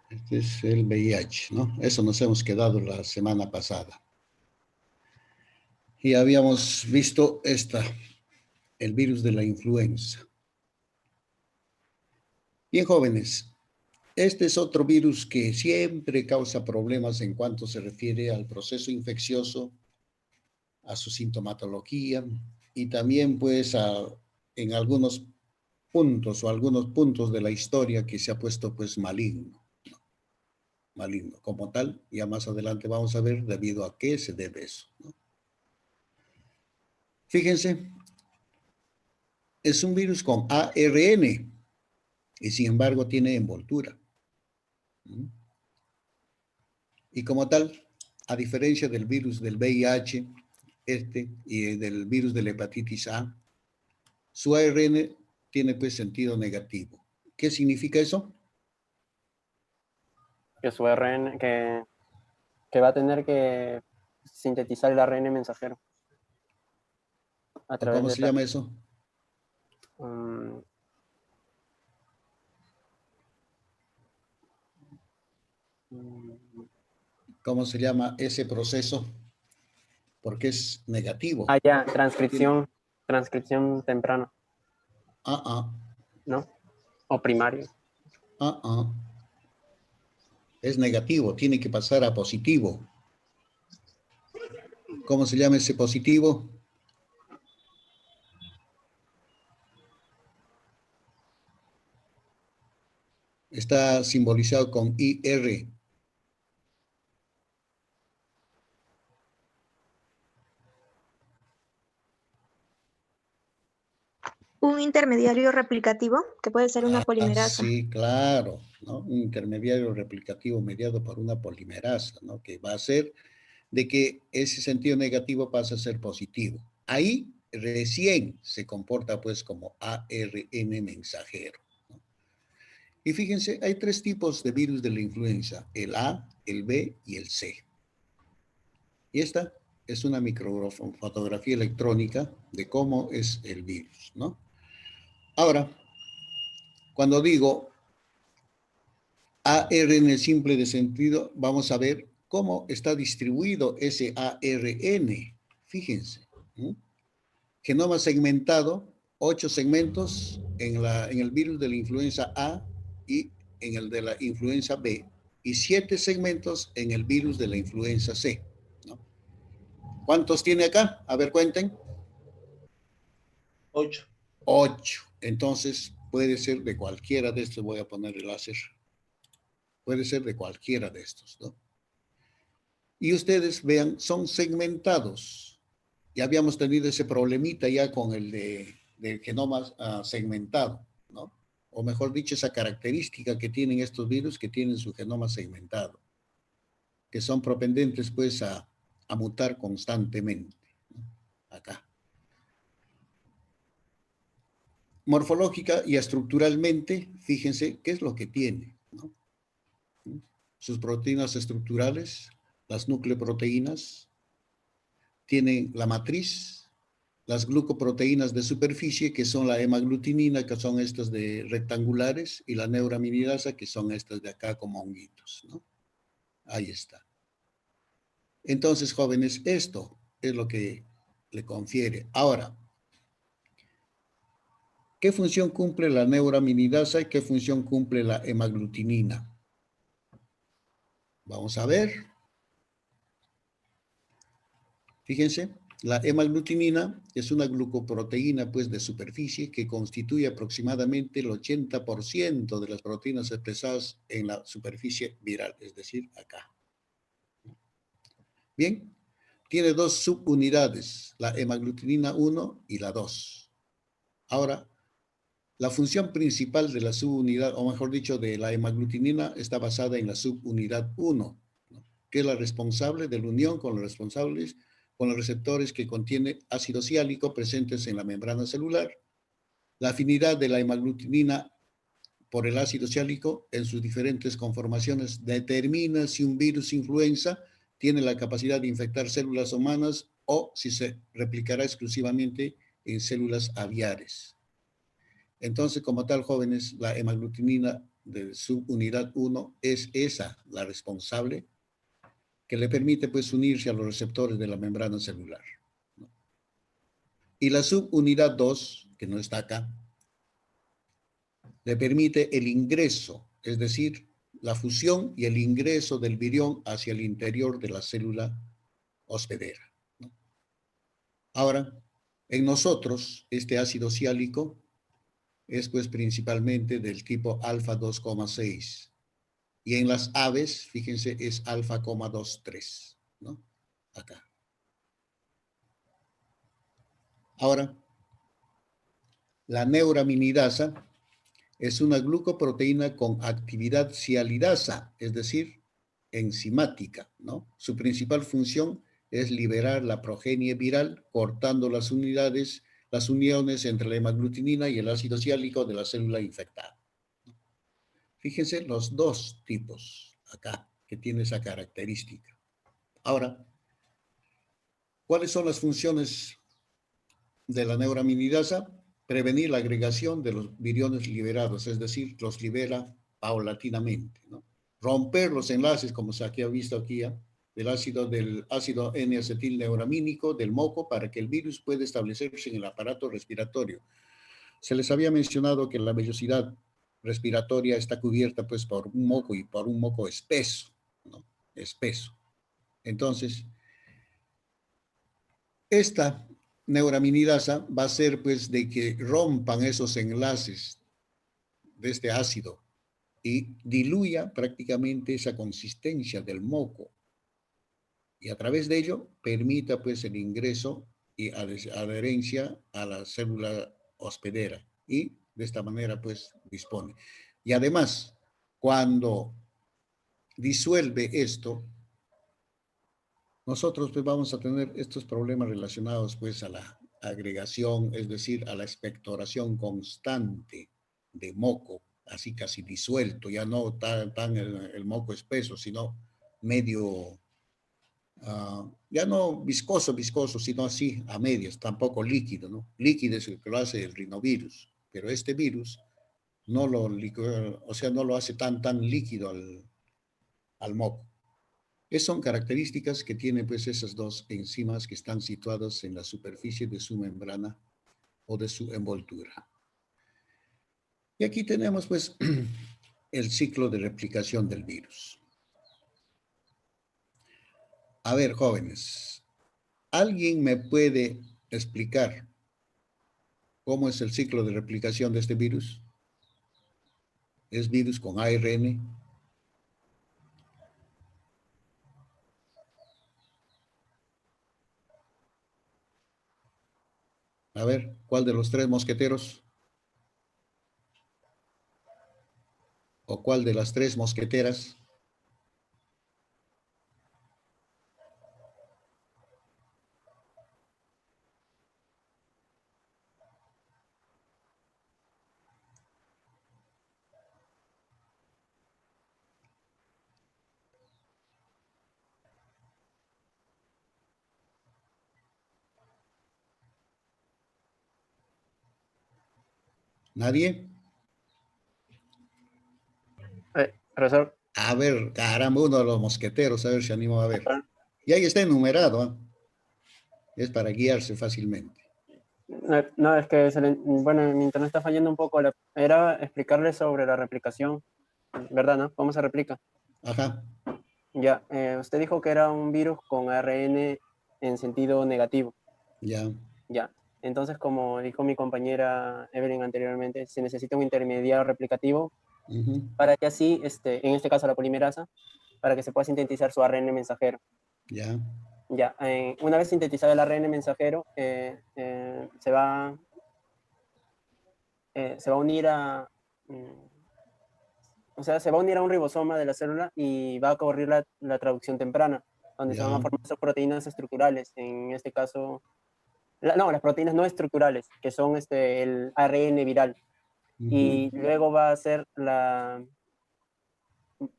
Este es el VIH, ¿no? Eso nos hemos quedado la semana pasada. Y habíamos visto el virus de la influenza. Bien, jóvenes, este es otro virus que siempre causa problemas en cuanto se refiere al proceso infeccioso, a su sintomatología y también pues en algunos puntos de la historia que se ha puesto pues maligno, maligno como tal. Ya más adelante vamos a ver debido a qué se debe eso, ¿no? Fíjense, es un virus con ARN y sin embargo tiene envoltura. Y como tal, a diferencia del virus del VIH y del virus de la hepatitis A, su ARN tiene pues sentido negativo. ¿Qué significa eso? Que su ARN, que va a tener que sintetizar el ARN mensajero a través ¿Cómo de se esta. llama eso? ¿Cómo se llama ese proceso? Porque es negativo. Ya, transcripción temprana. ¿No? O primario. Es negativo, tiene que pasar a positivo. ¿Cómo se llama ese positivo? Está simbolizado con IR. Un intermediario replicativo, que puede ser una polimerasa. Sí, claro, ¿no? Un intermediario replicativo mediado por una polimerasa, ¿no? Que va a hacer de que ese sentido negativo pasa a ser positivo. Ahí recién se comporta pues como ARN mensajero, ¿no? Y fíjense, hay tres tipos de virus de la influenza, el A, el B y el C. Y esta es una microfotografía electrónica de cómo es el virus, ¿no? Ahora, cuando digo ARN simple de sentido, vamos a ver cómo está distribuido ese ARN. Fíjense, ¿no? Genoma segmentado, 8 segmentos en el virus de la influenza A y en el de la influenza B, y 7 segmentos en el virus de la influenza C, ¿no? ¿Cuántos tiene acá? A ver, cuenten. 8. 8. Entonces, puede ser de cualquiera de estos. Voy a poner el láser. Puede ser de cualquiera de estos, ¿no? Y ustedes vean, son segmentados. Ya habíamos tenido ese problemita ya con el del genoma segmentado, ¿no? O mejor dicho, esa característica que tienen estos virus que tienen su genoma segmentado, que son propendentes pues a mutar constantemente, ¿no? Acá. Morfológica y estructuralmente, fíjense qué es lo que tiene, ¿no? Sus proteínas estructurales, las nucleoproteínas, tienen la matriz, las glucoproteínas de superficie, que son la hemaglutinina, que son estas de rectangulares, y la neuraminidasa, que son estas de acá como honguitos, ¿no? Ahí está. Entonces, jóvenes, esto es lo que le confiere. Ahora, ¿qué función cumple la neuraminidasa y qué función cumple la hemaglutinina? Vamos a ver. Fíjense, la hemaglutinina es una glucoproteína pues, de superficie que constituye aproximadamente el 80% de las proteínas expresadas en la superficie viral, es decir, acá. Bien, tiene dos subunidades, la hemaglutinina 1 y la 2. Ahora, la función principal de la subunidad, o mejor dicho, de la hemaglutinina, está basada en la subunidad 1, ¿no? Que es la responsable de la unión con los receptores que contiene ácido siálico presentes en la membrana celular. La afinidad de la hemaglutinina por el ácido siálico en sus diferentes conformaciones determina si un virus influenza tiene la capacidad de infectar células humanas o si se replicará exclusivamente en células aviares. Entonces, como tal, jóvenes, la hemaglutinina de subunidad 1 es esa la responsable, que le permite pues unirse a los receptores de la membrana celular, ¿no? Y la subunidad 2, que no está acá, le permite el ingreso, es decir, la fusión y el ingreso del virión hacia el interior de la célula hospedera, ¿no? Ahora, en nosotros, este ácido ciálico es pues principalmente del tipo alfa 2,6. Y en las aves, fíjense, es alfa 2,3, ¿no? Acá. Ahora, la neuraminidasa es una glucoproteína con actividad sialidasa, es decir, enzimática, ¿no? Su principal función es liberar la progenie viral, cortando las uniones entre la hemaglutinina y el ácido ciálico de la célula infectada. Fíjense los dos tipos acá que tiene esa característica. Ahora, ¿cuáles son las funciones de la neuraminidasa? Prevenir la agregación de los viriones liberados, es decir, los libera paulatinamente, ¿no? Romper los enlaces, como se ha visto aquí, del ácido N-acetilneuramínico del moco para que el virus pueda establecerse en el aparato respiratorio. Se les había mencionado que la vellosidad respiratoria está cubierta pues por un moco y por un moco espeso, ¿no? Espeso. Entonces, esta neuraminidasa va a ser pues de que rompan esos enlaces de este ácido y diluya prácticamente esa consistencia del moco y a través de ello permita pues el ingreso y adherencia a la célula hospedera y de esta manera pues dispone. Y además, cuando disuelve esto, nosotros pues vamos a tener estos problemas relacionados pues a la agregación, es decir, a la expectoración constante de moco, así casi disuelto, ya no tan el moco espeso, sino medio, ya no viscoso, sino así a medias, tampoco líquido, ¿no? Líquido es el que lo hace el rinovirus, pero este virus no lo, o sea, no lo hace tan líquido al moco. Esas son características que tienen pues esas dos enzimas que están situadas en la superficie de su membrana o de su envoltura. Y aquí tenemos pues el ciclo de replicación del virus. A ver, jóvenes, ¿alguien me puede explicar cómo es el ciclo de replicación de este virus? ¿Es virus con ARN? A ver, ¿cuál de los tres mosqueteros? ¿O cuál de las tres mosqueteras? ¿Nadie? Profesor, A ver, caramba, uno de los mosqueteros, a ver si animo a ver. Y ahí está enumerado, ¿eh? Es para guiarse fácilmente. no, es que, bueno, mi internet está fallando un poco. Era explicarle sobre la replicación, ¿verdad, no? ¿Cómo se replica? Ajá. Ya, usted dijo que era un virus con ARN en sentido negativo. Ya. Ya, entonces, como dijo mi compañera Evelyn anteriormente, se necesita un intermediario replicativo para que así, en este caso la polimerasa, para que se pueda sintetizar su ARN mensajero. Ya. Ya, una vez sintetizado el ARN mensajero, se va a unir a, o sea, se va a unir a un ribosoma de la célula y va a ocurrir la traducción temprana, donde se van a Ya. formar esas proteínas estructurales, en este caso, no, las proteínas no estructurales, que son el ARN viral. Y luego va a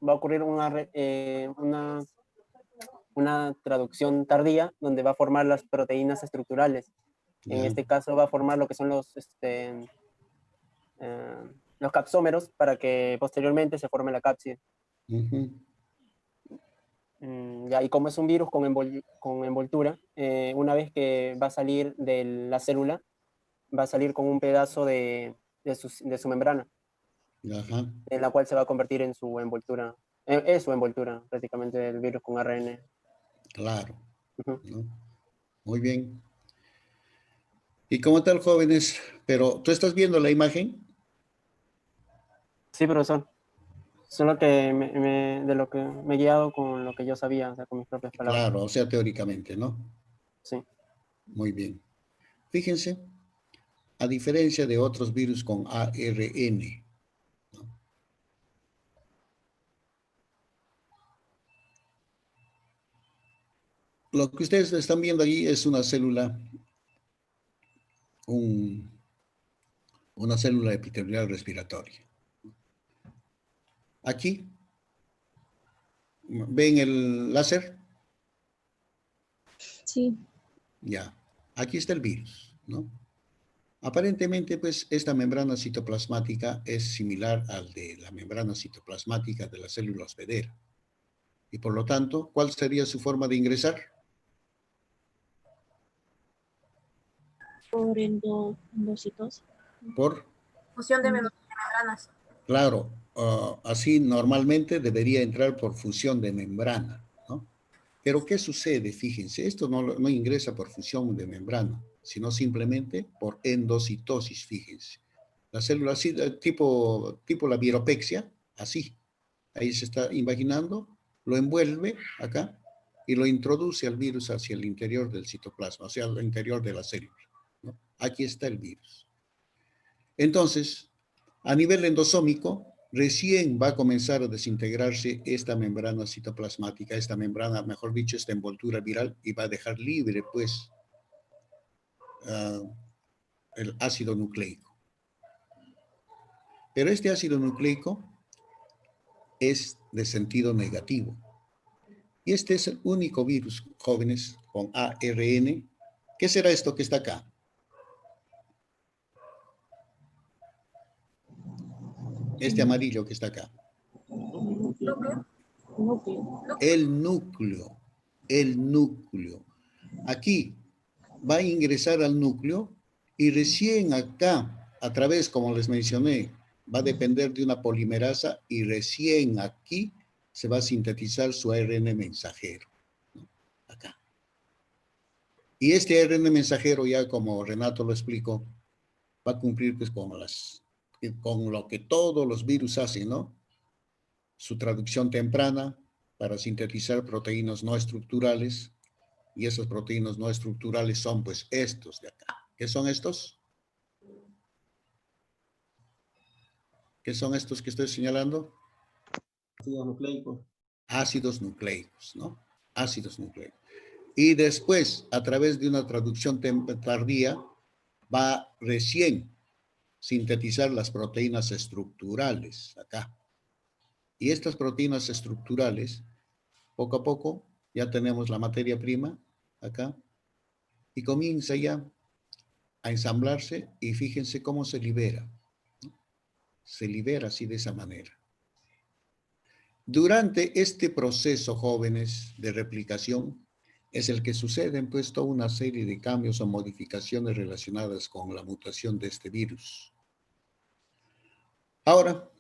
ocurrir una traducción tardía donde va a formar las proteínas estructurales. En Ya. este caso va a formar lo que son los capsómeros para que posteriormente se forme la cápside. Ujú. Ya, y como es un virus con envoltura, una vez que va a salir de la célula, va a salir con un pedazo de su membrana, Ajá, en la cual se va a convertir en su envoltura. Es su envoltura, prácticamente, del virus con ARN. claro, Ujú. ¿no? Muy bien. Y como tal, jóvenes, pero ¿tú estás viendo la imagen? Sí, profesor. Solo que de lo que me he guiado con lo que yo sabía, o sea, con mis propias palabras. Claro, o sea, teóricamente, ¿no? Sí. Muy bien. Fíjense, a diferencia de otros virus con ARN, ¿no? Lo que ustedes están viendo allí es una célula, un- una célula epitelial respiratoria. Aquí, ¿ven el láser? Sí. Ya, aquí está el virus, ¿no? Aparentemente, pues, esta membrana citoplasmática es similar al de la membrana citoplasmática de la célula hospedera. Y por lo tanto, ¿cuál sería su forma de ingresar? Por endocitosis. Por, Fusión de membranas. claro, así normalmente debería entrar por fusión de membrana, ¿no? Pero ¿qué sucede? Fíjense, esto no ingresa por fusión de membrana, sino simplemente por endocitosis, fíjense. La célula así, tipo la viropexia, así. Ahí se está imaginando, lo envuelve acá y lo introduce al virus hacia el interior del citoplasma, o sea, al interior de la célula, ¿no? Aquí está el virus. Entonces, a nivel endosómico, recién va a comenzar a desintegrarse esta membrana citoplasmática, esta membrana, mejor dicho, esta envoltura viral, y va a dejar libre, pues, uh, el ácido nucleico. Pero este ácido nucleico es de sentido negativo. Y este es el único virus, jóvenes, con ARN. ¿Qué será esto que está acá? Este amarillo que está acá. Núcleo. El núcleo. El núcleo. Aquí va a ingresar al núcleo y recién acá, a través, como les mencioné, va a depender de una polimerasa y recién aquí se va a sintetizar su ARN mensajero, ¿no? Acá. Y este ARN mensajero, ya como Renato lo explicó, va a cumplir pues con lo que todos los virus hacen, ¿no? Su traducción temprana para sintetizar proteínas no estructurales, y esas proteínas no estructurales son pues estos de acá. ¿Qué son estos? ¿Qué son estos que estoy señalando? Ácidos nucleicos. Ácidos nucleicos, ¿no? Ácidos nucleicos. Y después, a través de una traducción tardía, va recién sintetizar las proteínas estructurales, acá. Y estas proteínas estructurales, poco a poco, ya tenemos la materia prima, acá, y comienza ya a ensamblarse, y fíjense cómo se libera. Se libera así de esa manera. Durante este proceso, jóvenes, de replicación, es el que suceden pues toda una serie de cambios o modificaciones relacionadas con la mutación de este virus. Ahora,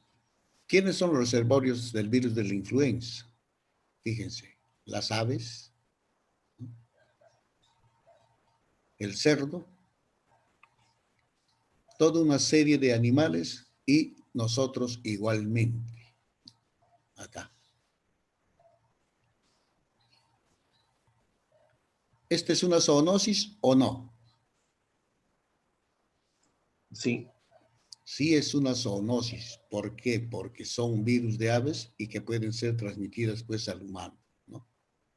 ¿quiénes son los reservorios del virus de la influenza? Fíjense, las aves, el cerdo, toda una serie de animales y nosotros igualmente, acá. ¿Esta es una zoonosis o no? Sí. Sí es una zoonosis. ¿Por qué? Porque son virus de aves y que pueden ser transmitidas pues al humano, ¿no?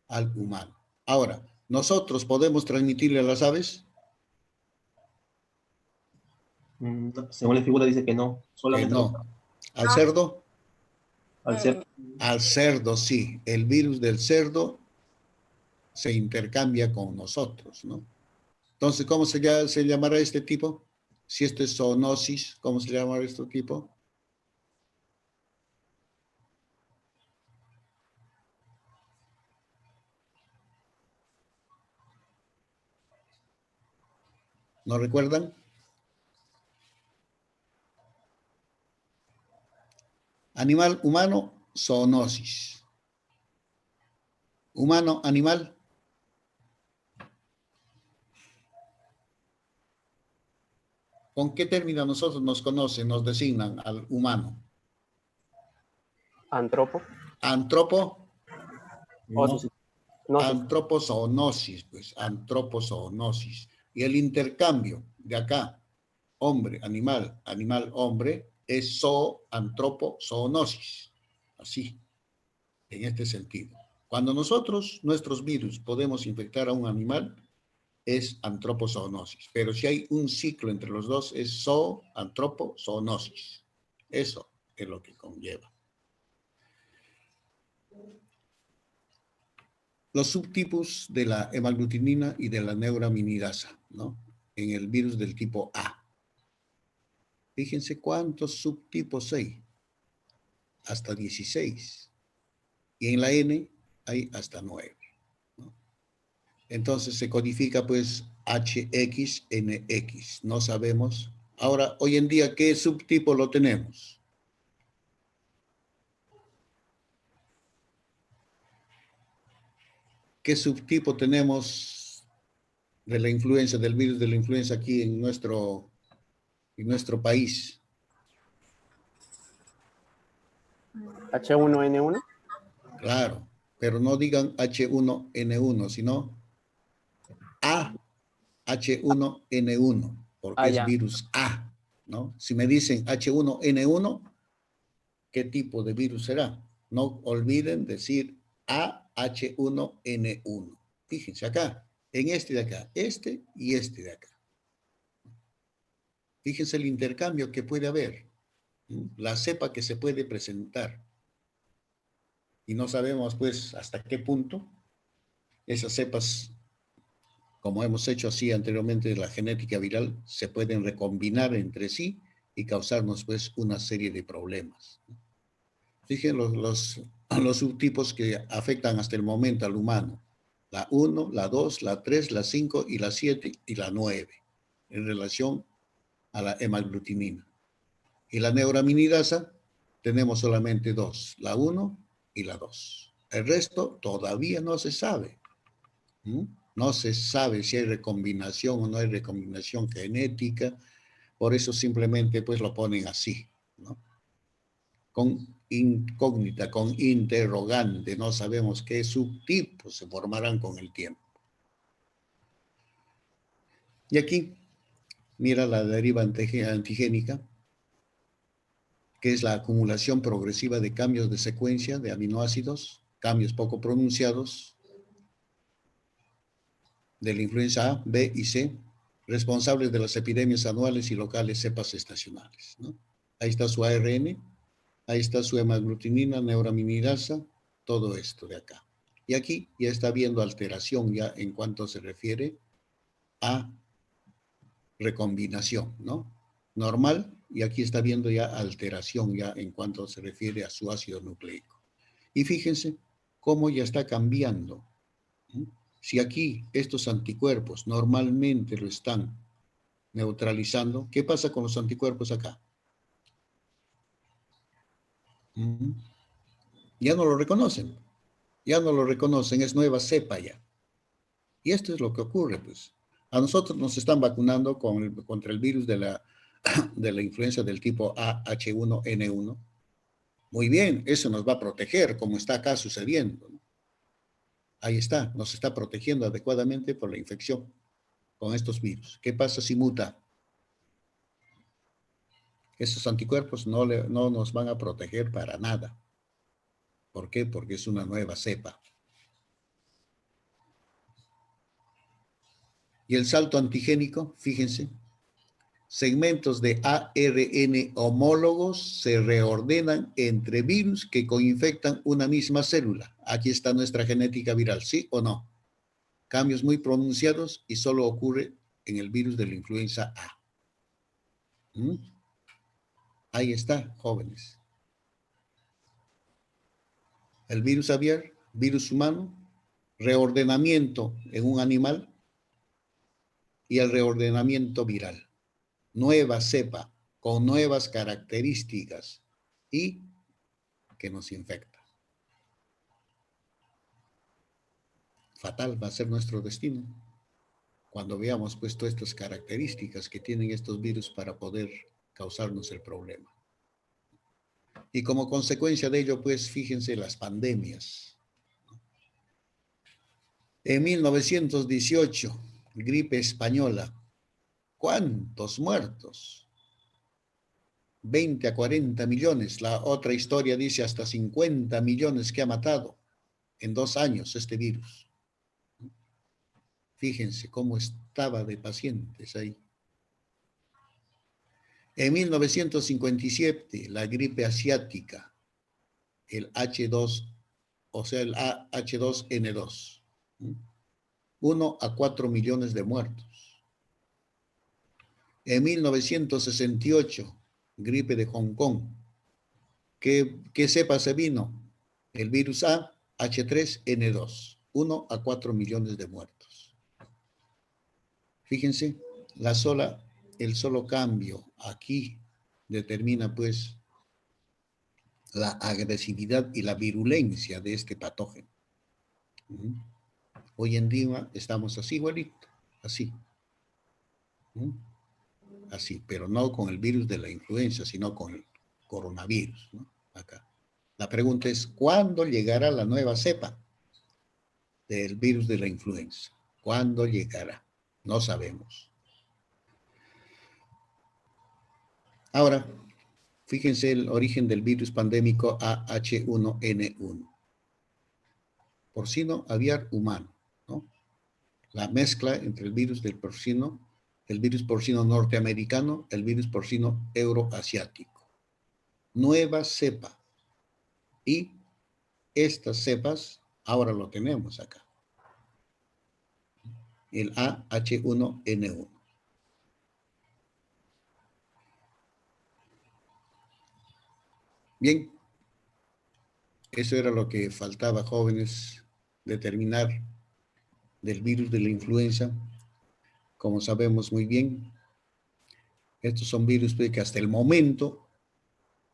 Al humano. Ahora, ¿nosotros podemos transmitirle a las aves? Según la figura dice que no, Que solamente no. ¿Al cerdo? al ser. Al cerdo sí. El virus del cerdo se intercambia con nosotros, ¿no? Entonces, ¿cómo se llamará este tipo? Si esto es zoonosis, ¿cómo se llamará este tipo? ¿No recuerdan? Animal, humano, zoonosis. Humano, animal. ¿Con qué término nosotros nos conocen, nos designan al humano? Antropo. Antropo, No, Osis. Gnosis. antropozoonosis, pues, antropozoonosis. Y el intercambio de acá, hombre, animal, animal, hombre, es antropozoonosis. Así, en este sentido. Cuando nosotros, nuestros virus, podemos infectar a un animal, es antropozoonosis. Pero si hay un ciclo entre los dos, es antropozoonosis. Eso es lo que conlleva. Los subtipos de la hemaglutinina y de la neuraminidasa, ¿no? En el virus del tipo A. Fíjense cuántos subtipos hay. Hasta 16. Y en la N hay hasta 9. ¿No? Entonces se codifica pues HXNX. No sabemos. Ahora, hoy en día, ¿qué subtipo lo tenemos? ¿Qué subtipo tenemos de la influenza, del virus de la influenza aquí en nuestro país? H1N1. Claro, pero no digan H1N1, sino AH1N1, porque es Ya. virus A, ¿no? Si me dicen H1N1, ¿qué tipo de virus será? No olviden decir AH1N1. Fíjense acá, en este de acá, este y este de acá. Fíjense el intercambio que puede haber, la cepa que se puede presentar. Y no sabemos, pues, hasta qué punto esas cepas, como hemos hecho así anteriormente, la genética viral, se pueden recombinar entre sí y causarnos, pues, una serie de problemas. Fíjense los subtipos que afectan hasta el momento al humano. La 1, la 2, la 3, la 5 y la 7 y la 9, en relación a la hemaglutinina. Y la neuraminidasa tenemos solamente dos, la 1 y la 2. El resto todavía no se sabe. No se sabe si hay recombinación o no hay recombinación genética, por eso simplemente pues lo ponen así, ¿no? Con incógnita, con interrogante, no sabemos qué subtipos se formarán con el tiempo. Y aquí, mira la deriva antigénica, que es la acumulación progresiva de cambios de secuencia de aminoácidos, cambios poco pronunciados, de la influenza A, B y C, responsables de las epidemias anuales y locales cepas estacionales, ¿no? Ahí está su ARN, ahí está su hemaglutinina, neuraminidasa, todo esto de acá. Y aquí ya está viendo alteración ya en cuanto se refiere a recombinación, ¿no? Normal, y aquí está viendo ya alteración ya en cuanto se refiere a su ácido nucleico. Y fíjense cómo ya está cambiando. Si aquí estos anticuerpos normalmente lo están neutralizando, ¿qué pasa con los anticuerpos acá? Ya no lo reconocen, es nueva cepa ya. Y esto es lo que ocurre, pues. A nosotros nos están vacunando contra el virus de la influenza del tipo AH1N1. Muy bien, eso nos va a proteger, como está acá sucediendo, ¿no? Ahí está, nos está protegiendo adecuadamente por la infección con estos virus. ¿Qué pasa si muta? Esos anticuerpos no nos van a proteger para nada. ¿Por qué? Porque es una nueva cepa. Y el salto antigénico, fíjense, segmentos de ARN homólogos se reordenan entre virus que coinfectan una misma célula. Aquí está nuestra genética viral, ¿sí o no? Cambios muy pronunciados y solo ocurre en el virus de la influenza A. Ahí está, jóvenes. El virus aviar, virus humano, reordenamiento en un animal y el reordenamiento viral. Nueva cepa con nuevas características y que nos infecta. Fatal va a ser nuestro destino cuando veamos pues todas estas características que tienen estos virus para poder causarnos el problema. Y como consecuencia de ello, pues fíjense las pandemias. En 1918, gripe española, ¿cuántos muertos? 20 a 40 millones. La otra historia dice hasta 50 millones que ha matado en 2 años este virus. Fíjense cómo estaba de pacientes ahí. En 1957, la gripe asiática, el H2, o sea, el H2N2. 1 a 4 millones de muertos. En 1968, gripe de Hong Kong. ¿Qué cepa se vino? El virus A, H3N2. 1 a 4 millones de muertos. Fíjense, el solo cambio aquí determina pues la agresividad y la virulencia de este patógeno. Hoy en día estamos así igualito, así. Así, pero no con el virus de la influenza, sino con el coronavirus, ¿no? Acá. La pregunta es, ¿cuándo llegará la nueva cepa del virus de la influenza? ¿Cuándo llegará? No sabemos. Ahora, fíjense el origen del virus pandémico AH1N1. Porcino aviar humano, ¿no? La mezcla entre el virus del porcino, el virus porcino norteamericano, el virus porcino euroasiático. Nueva cepa. Y estas cepas, ahora lo tenemos acá. El AH1N1. Bien, eso era lo que faltaba, jóvenes, determinar del virus de la influenza. Como sabemos muy bien, estos son virus que hasta el momento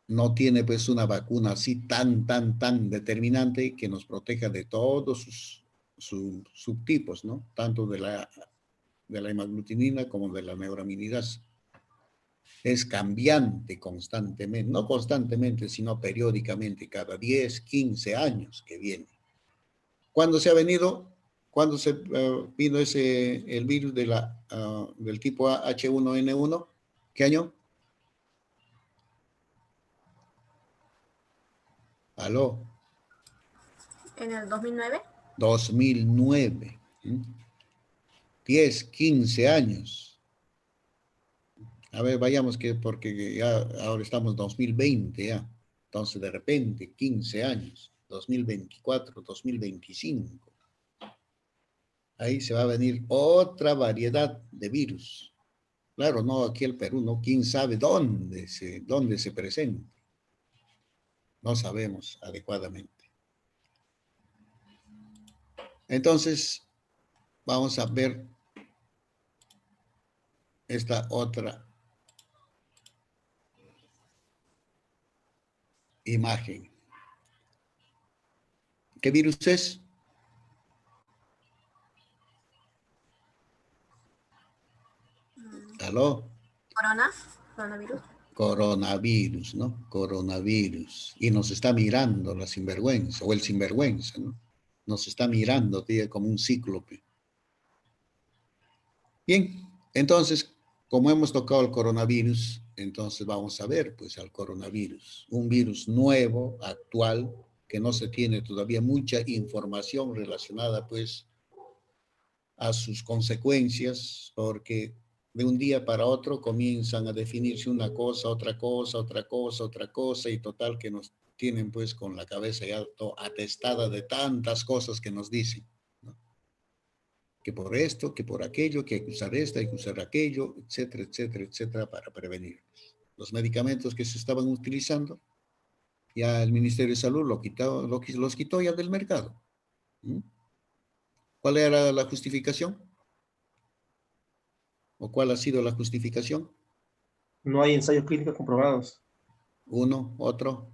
no tiene pues una vacuna así tan determinante que nos proteja de todos sus subtipos, ¿no? Tanto de la hemaglutinina como de la neuraminidasa. Es cambiante constantemente, no constantemente, sino periódicamente, cada 10, 15 años que viene. ¿Cuándo se ha venido? ¿Cuándo se vino el virus del tipo H1N1? ¿Qué año? ¿Aló? En el 2009. 2009. 10, 15 años. A ver, vayamos porque ya ahora estamos en 2020 ya. Entonces, de repente, 15 años. 2024, 2025. Ahí se va a venir otra variedad de virus. Claro, no aquí el Perú, no. ¿Quién sabe dónde se presenta? No sabemos adecuadamente. Entonces, vamos a ver esta otra imagen. ¿Qué virus es? ¿Aló? Coronavirus. Coronavirus, ¿no? Coronavirus. Y nos está mirando la sinvergüenza, o el sinvergüenza, ¿no? Nos está mirando, tío, como un cíclope. Bien, entonces, como hemos tocado el coronavirus, entonces vamos a ver, pues, al coronavirus. Un virus nuevo, actual, que no se tiene todavía mucha información relacionada, pues, a sus consecuencias, porque de un día para otro comienzan a definirse una cosa, otra cosa, otra cosa, otra cosa, y total que nos tienen pues con la cabeza ya atestada de tantas cosas que nos dicen, ¿no? Que por esto, que por aquello, que hay que usar esto, hay que usar aquello, etcétera, etcétera, etcétera, para prevenir. Los medicamentos que se estaban utilizando, ya el Ministerio de Salud los quitó ya del mercado. ¿Mm? ¿Cuál era la justificación? ¿O cuál ha sido la justificación? No hay ensayos clínicos comprobados. Uno, otro.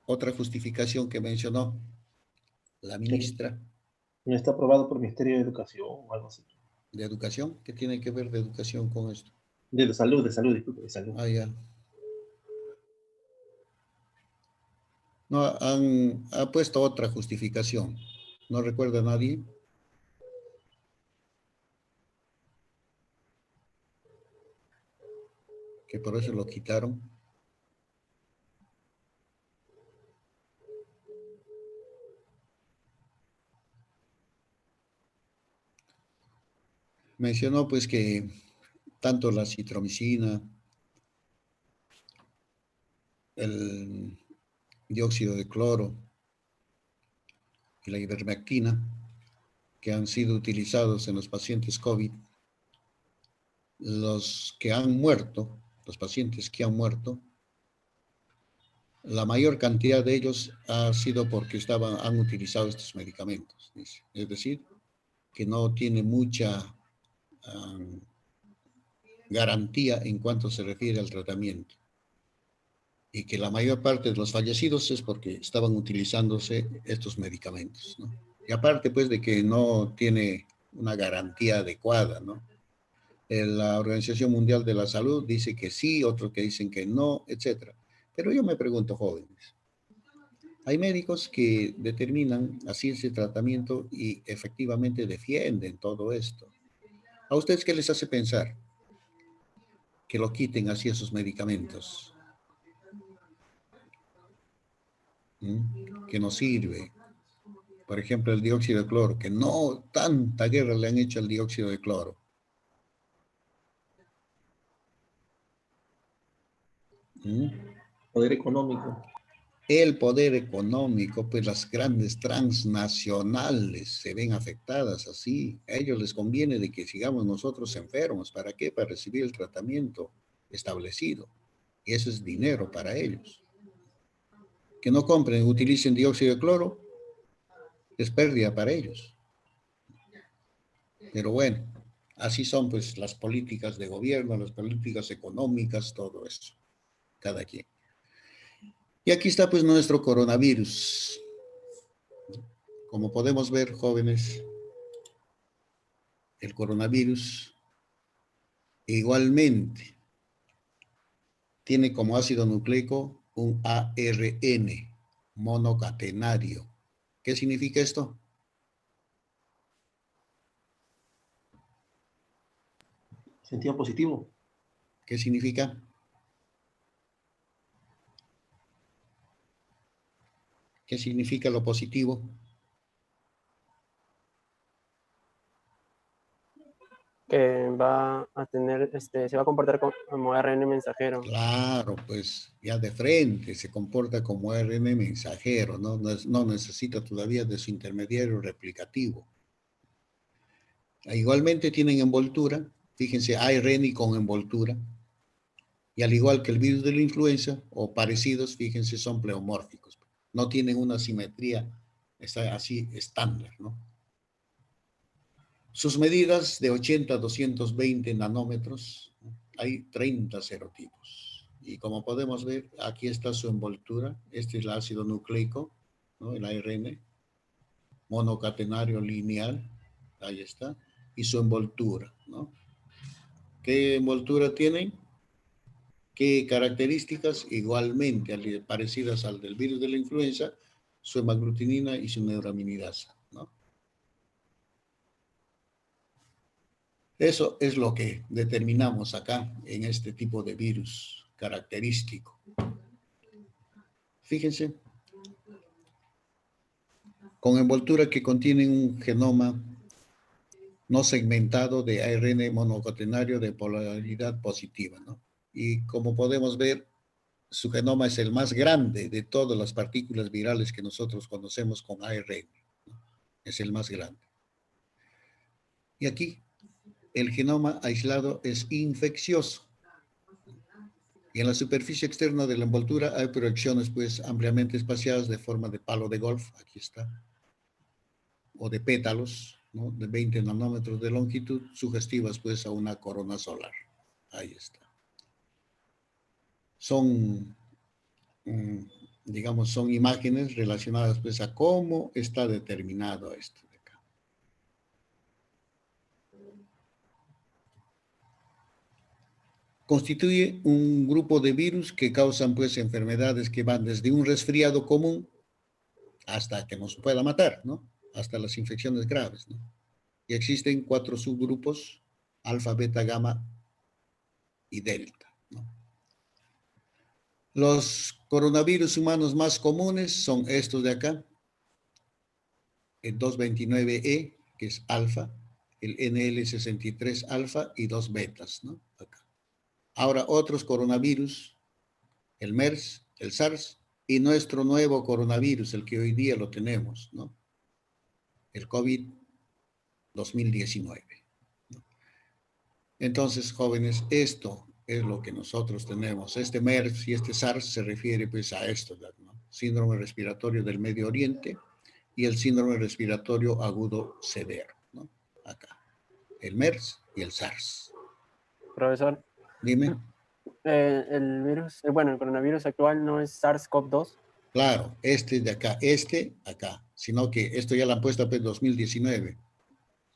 Otra justificación que mencionó la Que ministra no está aprobado por el Ministerio de Educación o algo así. de Educación. ¿Qué tiene que ver de educación con esto? De salud, disculpe, de salud. Ah, ya. No, ha puesto otra justificación. ¿No recuerda nadie? Que por eso lo quitaron. Mencionó pues que tanto la citromicina, el dióxido de cloro y la ivermectina, que han sido utilizados en los pacientes COVID, los que han muerto, los pacientes que han muerto, la mayor cantidad de ellos ha sido porque han utilizado estos medicamentos, dice. Es decir, que no tiene mucha garantía en cuanto se refiere al tratamiento. Y que la mayor parte de los fallecidos es porque estaban utilizándose estos medicamentos, ¿no? Y aparte, pues, de que no tiene una garantía adecuada, ¿no? La Organización Mundial de la Salud dice que sí, otros que dicen que no, etcétera. Pero yo me pregunto, jóvenes, hay médicos que determinan así ese tratamiento y efectivamente defienden todo esto. ¿A ustedes qué les hace pensar que lo quiten así esos medicamentos? Que no sirve. Por ejemplo, el dióxido de cloro, que no tanta guerra le han hecho al dióxido de cloro. Poder económico. El poder económico, pues las grandes transnacionales se ven afectadas así. A ellos les conviene de que sigamos nosotros enfermos. ¿Para qué? Para recibir el tratamiento establecido. Y eso es dinero para ellos. Que no compren, utilicen dióxido de cloro, es pérdida para ellos. Pero bueno, así son pues las políticas de gobierno, las políticas económicas, todo eso. Cada quien. Y aquí está pues nuestro coronavirus. Como podemos ver, jóvenes, el coronavirus igualmente tiene como ácido nucleico un ARN monocatenario. ¿Qué significa esto? Sentido positivo. ¿Qué significa? ¿Qué significa lo positivo? Que va a tener, se va a comportar como ARN mensajero. Claro, pues ya de frente se comporta como ARN mensajero, ¿no? No necesita todavía de su intermediario replicativo. Igualmente tienen envoltura, fíjense, ARN con envoltura, y al igual que el virus de la influenza, o parecidos, fíjense, son pleomórficos. No tienen una simetría así estándar, ¿no? Sus medidas de 80 a 220 nanómetros, hay 30 serotipos. Y como podemos ver, aquí está su envoltura. Este es el ácido nucleico, ¿no? El ARN, monocatenario lineal, ahí está. Y su envoltura, ¿no? ¿Qué envoltura tienen? ¿Qué características? Igualmente parecidas al del virus de la influenza, su hemaglutinina y su neuraminidasa, ¿no? Eso es lo que determinamos acá en este tipo de virus característico. Fíjense, con envoltura que contienen un genoma no segmentado de ARN monocatenario de polaridad positiva, ¿no? Y como podemos ver, su genoma es el más grande de todas las partículas virales que nosotros conocemos con ARN, ¿no? Es el más grande. Y aquí, el genoma aislado es infeccioso. Y en la superficie externa de la envoltura hay proyecciones pues ampliamente espaciadas de forma de palo de golf, aquí está, o de pétalos, ¿no? De 20 nanómetros de longitud, sugestivas pues a una corona solar. Ahí está. Son, digamos, son imágenes relacionadas pues a cómo está determinado esto de acá. Constituye un grupo de virus que causan pues enfermedades que van desde un resfriado común hasta que nos pueda matar, ¿no? Hasta las infecciones graves, ¿no? Y existen 4 subgrupos, alfa, beta, gamma y delta, ¿no? Los coronavirus humanos más comunes son estos de acá, el 229E, que es alfa, el NL63 alfa y 2 betas, ¿no? Acá. Ahora otros coronavirus, el MERS, el SARS y nuestro nuevo coronavirus, el que hoy día lo tenemos, ¿no? El COVID 2019. Entonces, jóvenes, esto es lo que nosotros tenemos. Este MERS y este SARS se refiere pues a esto, ¿no? Síndrome respiratorio del Medio Oriente y el síndrome respiratorio agudo severo, ¿no? Acá, el MERS y el SARS. Profesor, Dime. el virus, bueno, el coronavirus actual no es SARS-CoV-2. Claro, este de acá, acá, sino que esto ya lo han puesto en 2019.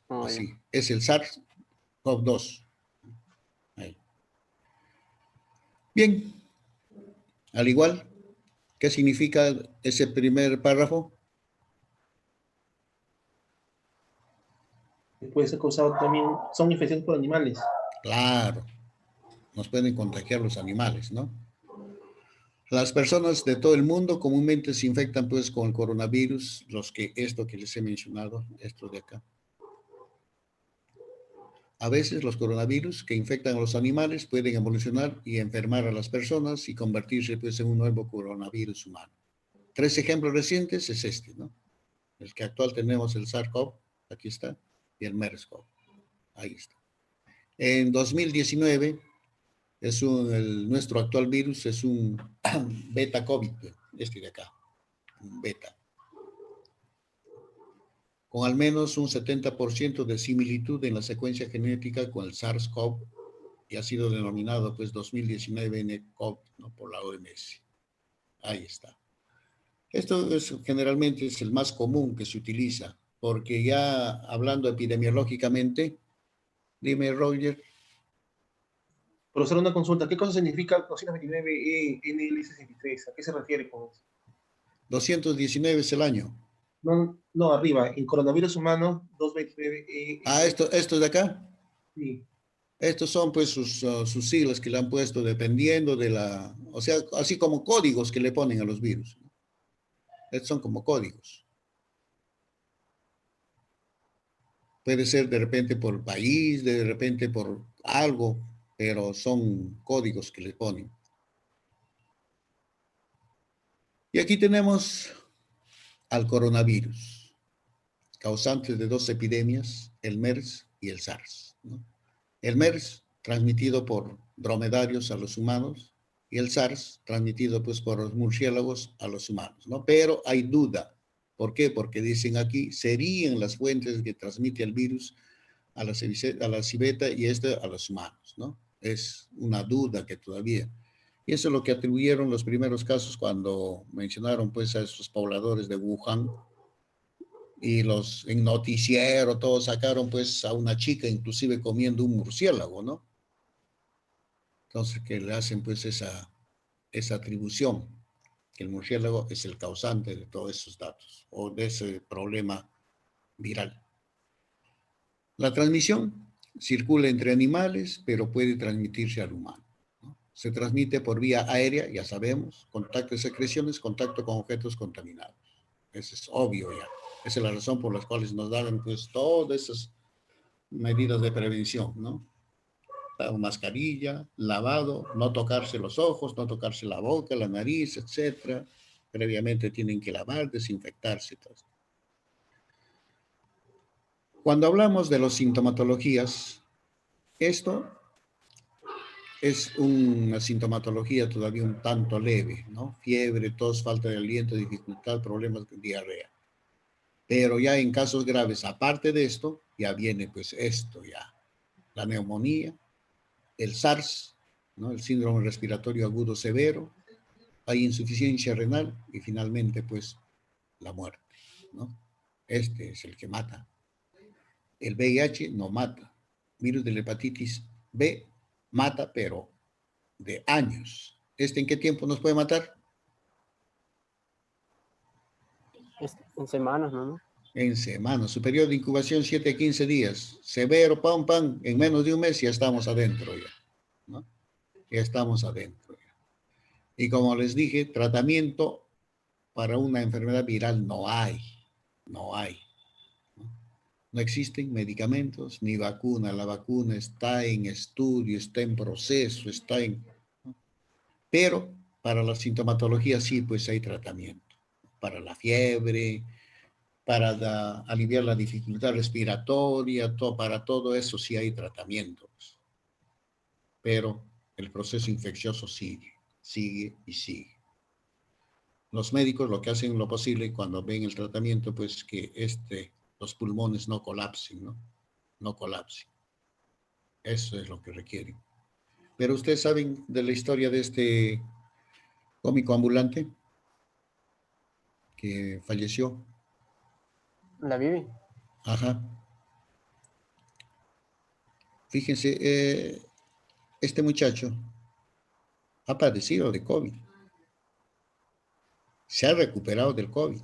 Oh, ya. Así, es el SARS-CoV-2. Ahí. Bien, al igual, ¿qué significa ese primer párrafo? Puede ser causado también, son infecciones por animales. Claro, nos pueden contagiar los animales, ¿no? Las personas de todo el mundo comúnmente se infectan pues con el coronavirus, esto que les he mencionado, esto de acá. A veces los coronavirus que infectan a los animales pueden evolucionar y enfermar a las personas y convertirse pues en un nuevo coronavirus humano. 3 ejemplos recientes es este, ¿no? El que actual tenemos el SARS-CoV, aquí está, y el MERS-CoV, ahí está. En 2019, nuestro actual virus es un beta COVID, este de acá, un beta, con al menos un 70% de similitud en la secuencia genética con el SARS-CoV y ha sido denominado pues 2019 nCoV, ¿no? Por la OMS. Ahí está. Esto generalmente es el más común que se utiliza, porque ya hablando epidemiológicamente, dime Roger. Profesor, una consulta. ¿Qué cosa significa el 229 NL63? ¿A qué se refiere con eso? 219 es el año. No, no, arriba, en coronavirus humano, 229 Ah, estos de acá. Sí. Estos son pues sus siglas que le han puesto dependiendo de o sea, así como códigos que le ponen a los virus. Estos son como códigos. Puede ser de repente por país, de repente por algo, pero son códigos que le ponen. Y aquí tenemos al coronavirus, causante de 2 epidemias, el MERS y el SARS, ¿no? El MERS, transmitido por dromedarios a los humanos, y el SARS, transmitido pues por los murciélagos a los humanos, ¿no? Pero hay duda. ¿Por qué? Porque dicen aquí, serían las fuentes que transmite el virus a la civeta y a los humanos, ¿no? Es una duda que todavía. Y eso es lo que atribuyeron los primeros casos cuando mencionaron pues a esos pobladores de Wuhan y en noticiero todos sacaron pues a una chica inclusive comiendo un murciélago, ¿no? Entonces que le hacen pues esa atribución, que el murciélago es el causante de todos esos datos o de ese problema viral. La transmisión circula entre animales, pero puede transmitirse al humano, ¿no? Se transmite por vía aérea, ya sabemos, contacto de secreciones, contacto con objetos contaminados. Eso es obvio ya. Esa es la razón por la cual nos dan pues todas esas medidas de prevención, ¿no? La mascarilla, lavado, no tocarse los ojos, no tocarse la boca, la nariz, etcétera. Previamente tienen que lavar, desinfectarse. Todo. Cuando hablamos de las sintomatologías, esto es una sintomatología todavía un tanto leve, ¿no? Fiebre, tos, falta de aliento, dificultad, problemas de diarrea. Pero ya en casos graves, aparte de esto, ya viene pues esto ya, la neumonía, el SARS, ¿no? El síndrome respiratorio agudo severo, hay insuficiencia renal y finalmente pues la muerte, ¿no? Este es el que mata. El VIH no mata. Virus de la hepatitis B mata, pero de años. ¿Este en qué tiempo nos puede matar? En semanas, ¿no? En semanas. Su periodo de incubación 7 a 15 días. Severo, pam, pam. En menos de un mes ya estamos adentro ya, ¿no? Ya estamos adentro ya. Y como les dije, tratamiento para una enfermedad viral no hay. No hay. No existen medicamentos ni vacuna. La vacuna está en estudio, está en proceso, está en... Pero para la sintomatología sí, pues hay tratamiento. Para la fiebre, para aliviar la dificultad respiratoria, para todo eso sí hay tratamientos. Pero el proceso infeccioso sigue, sigue y sigue. Los médicos lo que hacen lo posible cuando ven el tratamiento, pues que los pulmones no colapsen, ¿no? No colapsen. Eso es lo que requieren. Pero ustedes saben de la historia de este cómico ambulante que falleció. La Bibi. Ajá. Fíjense, este muchacho ha padecido de COVID. Se ha recuperado del COVID.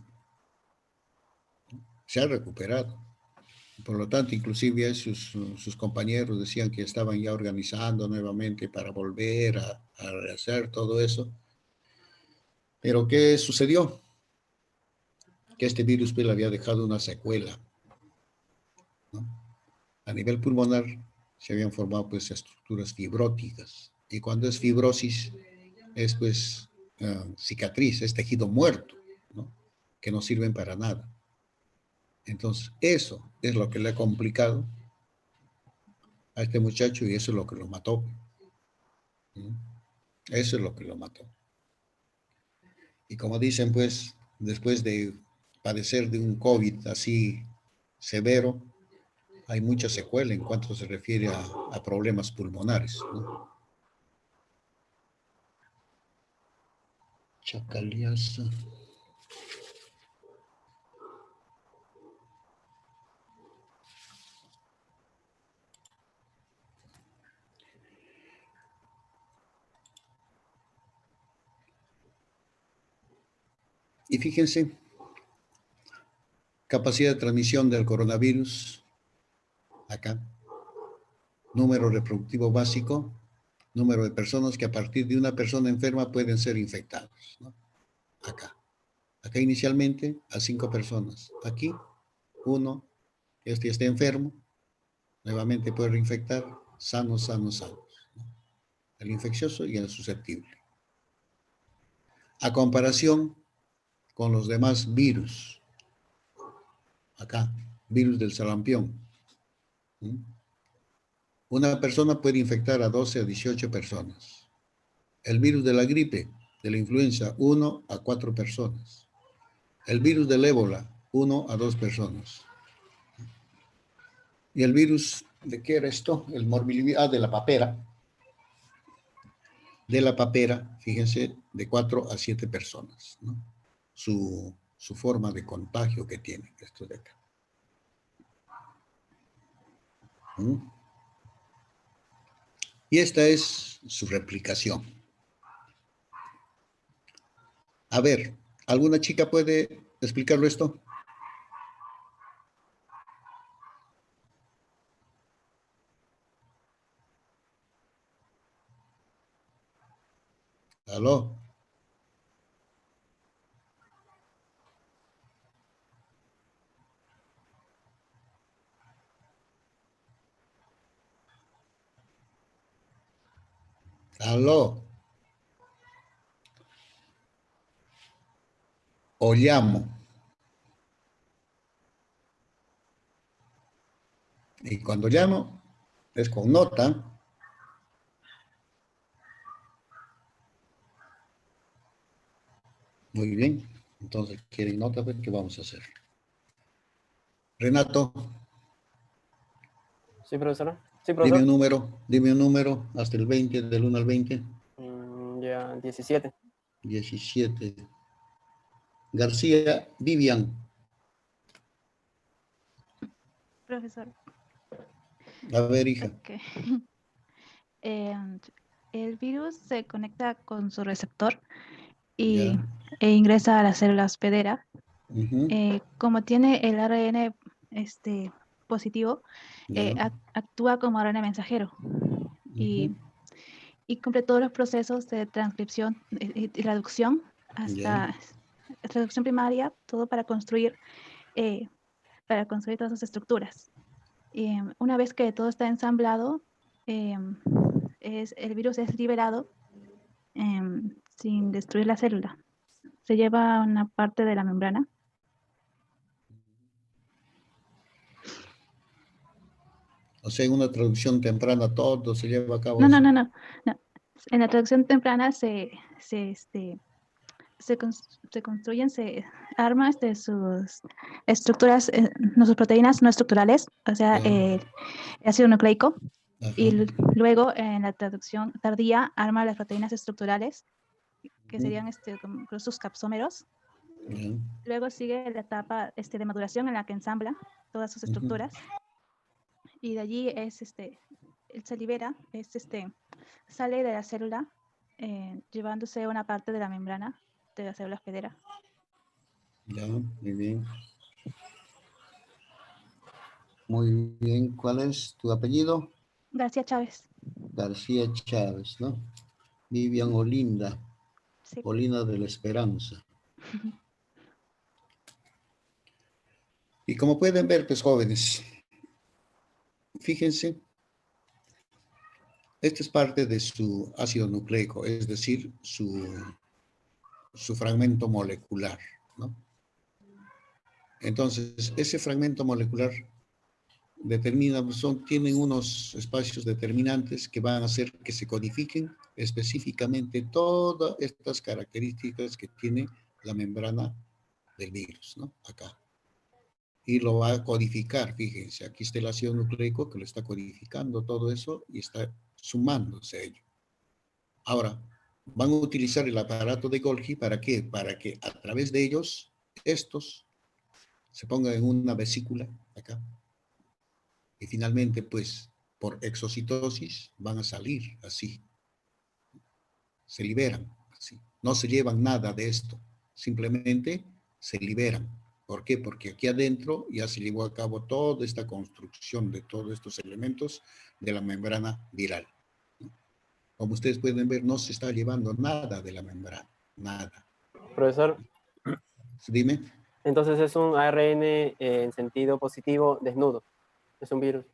Se ha recuperado. Por lo tanto, inclusive sus compañeros decían que estaban ya organizando nuevamente para volver a rehacer todo eso. Pero ¿qué sucedió? Que este virus pues, le había dejado una secuela, ¿no? A nivel pulmonar se habían formado pues estructuras fibróticas. Y cuando es fibrosis, es pues cicatriz, es tejido muerto, ¿no? Que no sirven para nada. Entonces, eso es lo que le ha complicado a este muchacho y eso es lo que lo mató. ¿No? Eso es lo que lo mató. Y como dicen, pues, después de padecer de un COVID así severo, hay mucha secuela en cuanto se refiere a problemas pulmonares, ¿no? Chacaliasa. Y fíjense, capacidad de transmisión del coronavirus, acá, número reproductivo básico, número de personas que a partir de una persona enferma pueden ser infectados, ¿no? Acá. Acá inicialmente a 5 personas. Aquí, uno, este está enfermo, nuevamente puede reinfectar, sanos, sanos, sanos, ¿no? El infeccioso y el susceptible. A comparación con los demás virus, acá, virus del sarampión, ¿no? Una persona puede infectar a 12 a 18 personas. El virus de la gripe, de la influenza, 1 a 4 personas. El virus del ébola, 1 a 2 personas. Y el virus, ¿de qué era esto? El morbilidad, de la papera. De la papera, fíjense, de 4 a 7 personas, ¿no? Su forma de contagio que tiene, esto de acá. ¿Mm? Y esta es su replicación. A ver, ¿alguna chica puede explicarlo esto? ¿Aló? ¿Aló? O llamo. Y cuando llamo, es con nota. Muy bien. Entonces, ¿quieren nota? Pues, ¿qué vamos a hacer? Renato, Sí, profesora. Sí, dime profesor. un número hasta el 20, del 1 al 20. Ya, 17. 17. García Vivian. Profesor, A ver, hija. ok. Em, el virus se conecta con su receptor Ya. e ingresa a la célula hospedera. Ujú, Como tiene el ARN positivo, ya, actúa como ARN mensajero ujú, y cumple todos los procesos de transcripción y traducción ya, hasta traducción primaria, todo para construir todas sus estructuras. Una vez que todo está ensamblado, el virus es liberado sin destruir la célula. Se lleva a una parte de la membrana. O sea, en una traducción temprana todo se lleva a cabo No, no, eso. no, no, no. En la traducción temprana se construyen, se arman sus estructuras, no, sus proteínas no estructurales, o sea, Ya, el ácido nucleico, y ajá, luego en la traducción tardía arma las proteínas estructurales, que ujú, serían como sus capsómeros. ya, Luego sigue la etapa de maduración en la que ensambla todas sus ujú. estructuras, y de allí él se libera, sale de la célula, llevándose una parte de la membrana de la célula hospedera. Ya, muy bien. Muy bien. ¿Cuál es tu apellido? García Chávez. García Chávez, ¿no? Vivian Olinda, Sí. Olina de la Esperanza. Y como pueden ver, pues jóvenes, fíjense, esta es parte de su ácido nucleico, es decir, su fragmento molecular, ¿no? Entonces, ese fragmento molecular determina, tienen unos espacios determinantes que van a hacer que se codifiquen específicamente todas estas características que tiene la membrana del virus, ¿no? Acá. Y lo va a codificar, fíjense, aquí está el ácido nucleico que lo está codificando todo eso y está sumándose a ello. Ahora, van a utilizar el aparato de Golgi, ¿para qué? Para que a través de ellos, estos se pongan en una vesícula, acá, y finalmente, pues, por exocitosis van a salir así, se liberan así. No se llevan nada de esto, simplemente se liberan. ¿Por qué? Porque aquí adentro ya se llevó a cabo toda esta construcción de todos estos elementos de la membrana viral. Como ustedes pueden ver, no se está llevando nada de la membrana, nada. Profesor, Dime. entonces es un ARN en sentido positivo desnudo. Es un virus.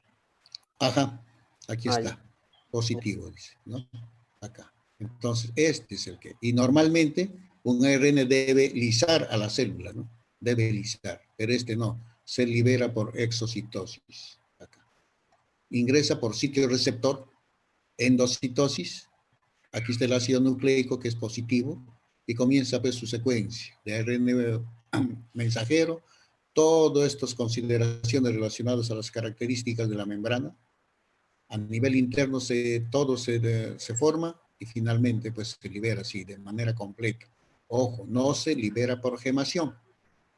Ajá, aquí Ah, ya. está, positivo, dice, ¿no? Acá. Entonces, este es el que, y normalmente un ARN debe lisar a la célula, ¿no? Debe lisar, pero este no, se libera por exocitosis, acá. Ingresa por sitio receptor, endocitosis, aquí está el ácido nucleico que es positivo, y comienza pues su secuencia de ARN mensajero, todas estas consideraciones relacionadas a las características de la membrana. A nivel interno todo se forma y finalmente pues se libera así de manera completa. Ojo, no se libera por gemación,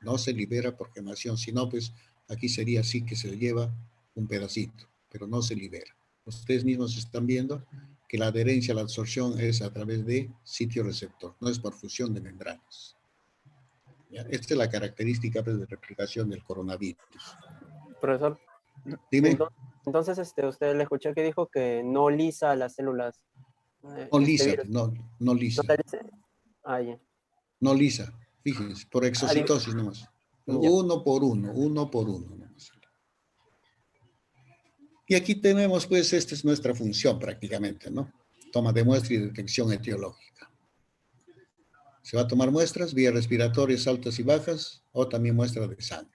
no se libera por gemación, sino pues aquí sería así que se lleva un pedacito, pero no se libera. Ustedes mismos están viendo que la adherencia a la absorción es a través de sitio receptor, no es por fusión de membranas. ¿Ya? Esta es la característica pues, de replicación del coronavirus. Profesor, Dime. entonces usted le escuché que dijo que no lisa las células. No Este lisa, virus. no ¿No lisa. la lisa? Ah, ya. No lisa, fíjense, por Ah, exocitosis nomás. ya. Uno por uno nomás. Y aquí tenemos, pues, esta es nuestra función prácticamente, ¿no? Toma de muestra y detección etiológica. Se va a tomar muestras, vías respiratorias altas y bajas, o también muestra de sangre.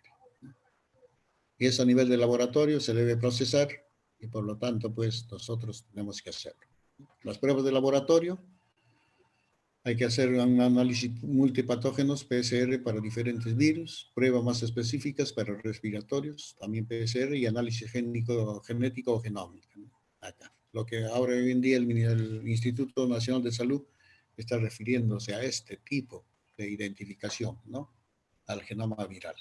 Y eso a nivel de laboratorio se debe procesar, y por lo tanto, pues, nosotros tenemos que hacerlo. Las pruebas de laboratorio Hay que hacer un análisis multipatógenos, PCR, para diferentes virus, pruebas más específicas para respiratorios, también PCR, y análisis genético o genómico, ¿no? Acá. Lo que ahora hoy en día el Instituto Nacional de Salud está refiriéndose a este tipo de identificación, ¿no? Al genoma viral.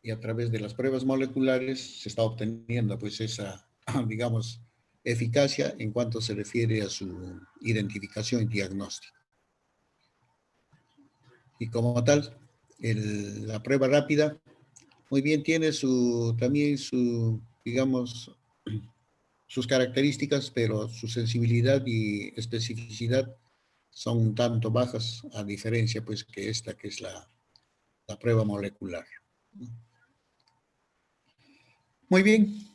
Y a través de las pruebas moleculares se está obteniendo, pues, esa, digamos, eficacia en cuanto se refiere a su identificación y diagnóstico. Y como tal, la prueba rápida, muy bien, tiene también digamos, sus características, pero su sensibilidad y especificidad son un tanto bajas, a diferencia, pues, que esta, que es la prueba molecular. Muy bien.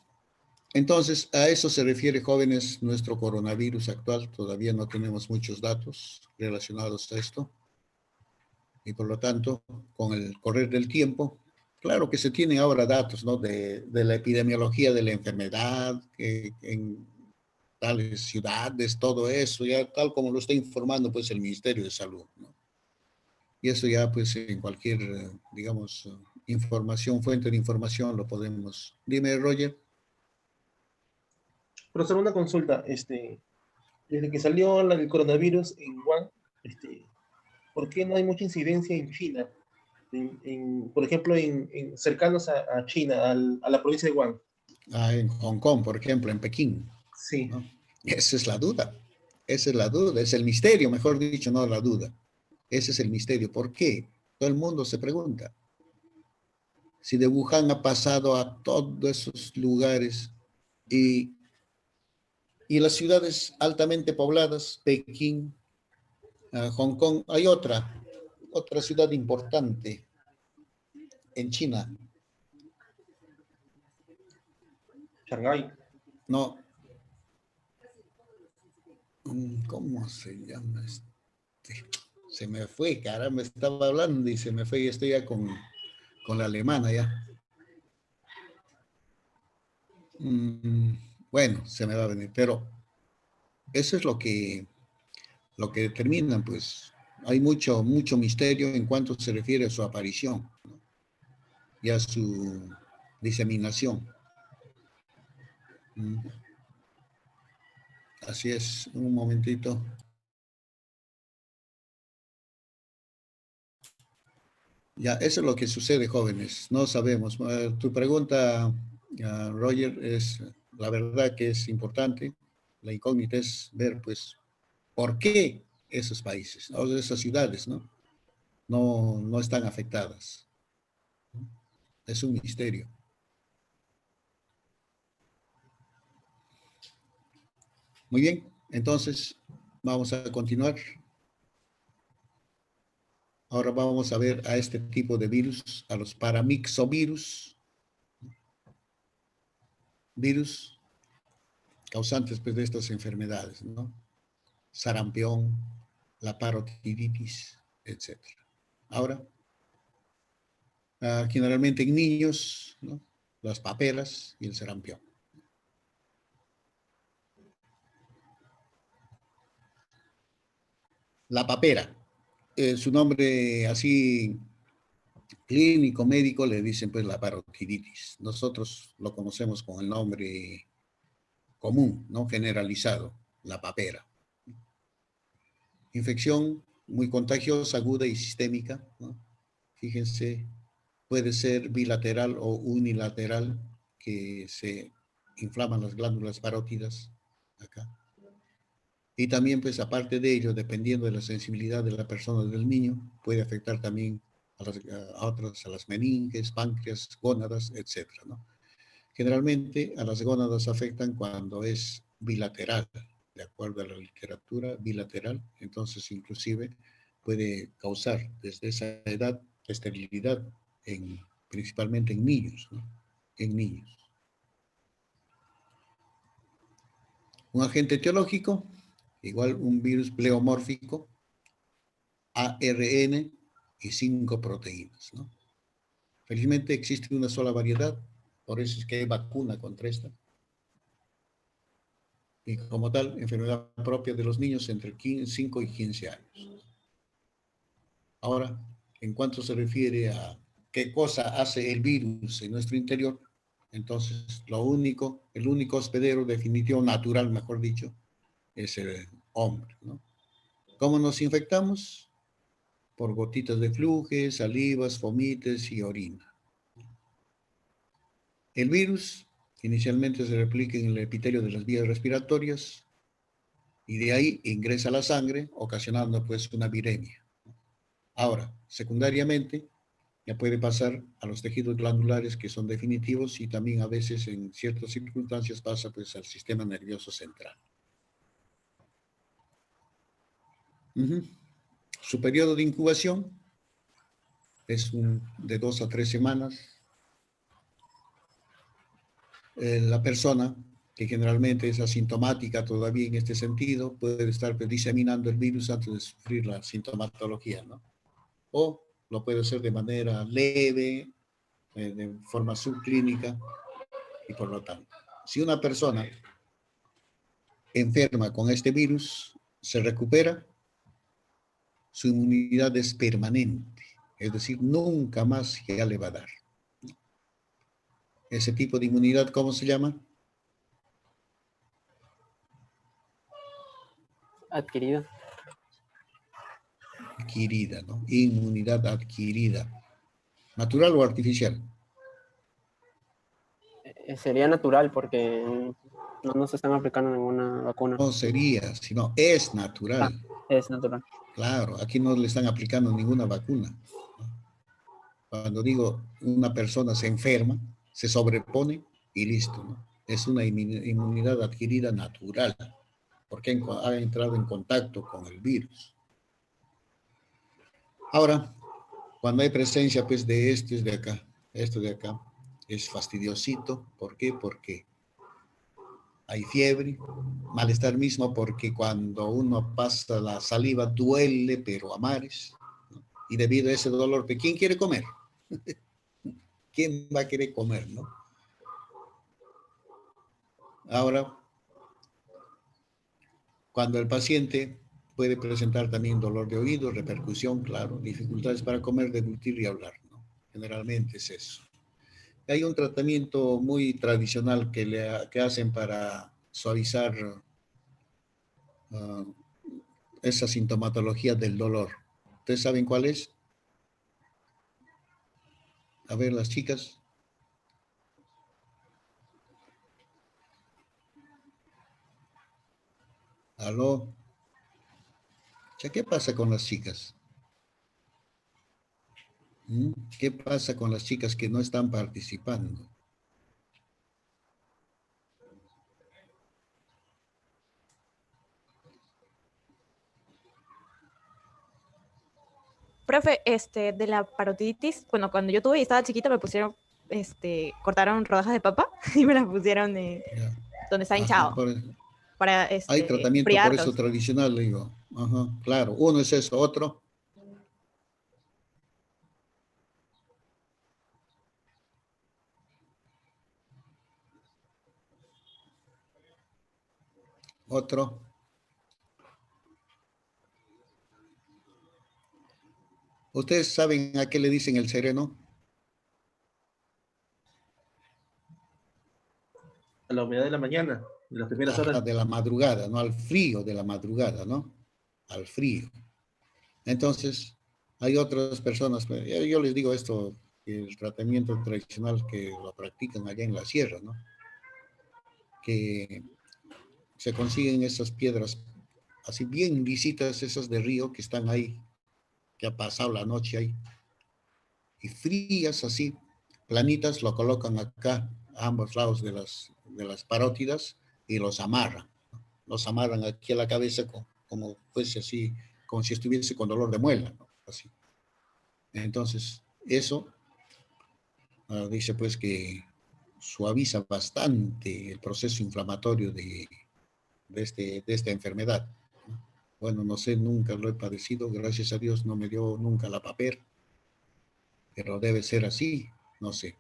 Entonces, a eso se refiere, jóvenes, nuestro coronavirus actual. Todavía no tenemos muchos datos relacionados a esto. Y por lo tanto, con el correr del tiempo, claro que se tienen ahora datos, ¿no? De la epidemiología de la enfermedad, en tales ciudades, todo eso, ya tal como lo está informando, pues, el Ministerio de Salud, ¿no? Y eso ya, pues, en cualquier, digamos, información, fuente de información, lo podemos. Dime, Roger. Profesor, una consulta, desde que salió el coronavirus en Wuhan, ¿por qué no hay mucha incidencia en China? Por ejemplo, cercanos a China, a la provincia de Wuhan. En Hong Kong, por ejemplo, en Pekín, Sí. ¿no? Esa es la duda. Esa es la duda. Es el misterio, mejor dicho, no la duda. Ese es el misterio. ¿Por qué? Todo el mundo se pregunta. Si de Wuhan ha pasado a todos esos lugares y las ciudades altamente pobladas, Pekín, Hong Kong, hay otra ciudad importante en China. Shanghái. No. ¿Cómo se llama Se me fue, caramba, estaba hablando y se me fue, y estoy ya con la alemana ya. Bueno, se me va a venir, pero eso es lo que determinan, pues. Hay mucho misterio en cuanto se refiere a su aparición, ¿no? Y a su diseminación. Así es, un momentito. Ya, eso es lo que sucede, jóvenes. No sabemos. Tu pregunta, Roger, es la verdad que es importante. La incógnita es ver, pues, por qué esos países, o esas ciudades, no están afectadas. Es un misterio. Muy bien, entonces vamos a continuar. Ahora vamos a ver a este tipo de virus, a los paramyxovirus, virus causantes, pues, de estas enfermedades, ¿no? Sarampión, la parotiditis, etc. Ahora, generalmente en niños, ¿no? Las paperas y el sarampión. La papera, su nombre así clínico, médico, le dicen, pues, la parotiditis. Nosotros lo conocemos con el nombre común, ¿no? Generalizado, la papera. Infección muy contagiosa, aguda y sistémica, ¿no? Fíjense, puede ser bilateral o unilateral, que se inflaman las glándulas parótidas acá. Y también, pues, aparte de ello, dependiendo de la sensibilidad de la persona o del niño, puede afectar también a las meninges, páncreas, gónadas, etc., ¿no? Generalmente a las gónadas afectan cuando es bilateral, de acuerdo a la literatura, bilateral. Entonces, inclusive, puede causar desde esa edad esterilidad, principalmente en niños, ¿no? En niños. Un agente etiológico, igual un virus pleomórfico, ARN y 5 proteínas, ¿no? Felizmente existe una sola variedad, por eso es que hay vacuna contra esta. Y como tal, enfermedad propia de los niños entre 5 y 15 años. Ahora, en cuanto se refiere a qué cosa hace el virus en nuestro interior, entonces el único hospedero definitivo, natural, mejor dicho, es el hombre, ¿no? ¿Cómo nos infectamos? Por gotitas de fluje, salivas, vomites y orina. El virus inicialmente se replica en el epitelio de las vías respiratorias y de ahí ingresa a la sangre, ocasionando pues una viremia. Ahora, secundariamente, ya puede pasar a los tejidos glandulares que son definitivos y también a veces en ciertas circunstancias pasa pues al sistema nervioso central. Su periodo de incubación es de 2 a 3 semanas. La persona que generalmente es asintomática todavía en este sentido puede estar pues, diseminando el virus antes de sufrir la sintomatología, ¿no? O lo puede hacer de manera leve, de forma subclínica, y por lo tanto, si una persona enferma con este virus, se recupera, su inmunidad es permanente, es decir, nunca más ya le va a dar. Ese tipo de inmunidad, ¿cómo se llama? Adquirida. Adquirida, ¿no? Inmunidad adquirida. ¿Natural o artificial? Sería natural porque no nos están aplicando ninguna vacuna. No sería, sino es Ah, natural. es natural. Claro, aquí no le están aplicando ninguna vacuna. Cuando digo una persona se enferma, se sobrepone y listo, ¿no? Es una inmunidad adquirida natural, porque ha entrado en contacto con el virus. Ahora, cuando hay presencia pues de esto de acá, es fastidiosito. ¿Por qué? Porque hay fiebre, malestar mismo, porque cuando uno pasa la saliva duele, pero a mares, ¿no? Y debido a ese dolor, ¿quién quiere comer? ¿Quién va a querer comer, no? Ahora, cuando el paciente puede presentar también dolor de oído, repercusión, claro, dificultades para comer, deglutir y hablar, ¿no? Generalmente es eso. Hay un tratamiento muy tradicional que hacen para suavizar esa sintomatología del dolor. ¿Ustedes saben cuál es? A ver, las chicas. ¿Aló? ¿Qué pasa con las chicas? ¿Qué pasa con las chicas que no están participando? Profe, de la parotiditis, bueno, cuando yo tuve y estaba chiquita me pusieron, cortaron rodajas de papa y me las pusieron Ya. donde está Ajá, hinchado para hay tratamiento por eso enfriarlos. tradicional, le digo. Ajá, claro. Uno es eso, otro. Otro. ¿Ustedes saben a qué le dicen el sereno? A la humedad de la mañana, de las primeras Ajá, horas. de la madrugada, ¿no? Al frío de la madrugada, ¿no? Al frío. Entonces, hay otras personas, pues, yo les digo esto, el tratamiento tradicional que lo practican allá en la sierra, ¿no? Que se consiguen esas piedras así bien lisitas, esas de río que están ahí, que ha pasado la noche ahí, y frías así, planitas, lo colocan acá, a ambos lados de las parótidas, y los amarran. Los amarran aquí a la cabeza como fuese así, como si estuviese con dolor de muela, ¿no? Así. Entonces, eso dice pues que suaviza bastante el proceso inflamatorio de esta enfermedad. Bueno, no sé, nunca lo he padecido, gracias a Dios no me dio nunca la papera, pero debe ser así, no sé.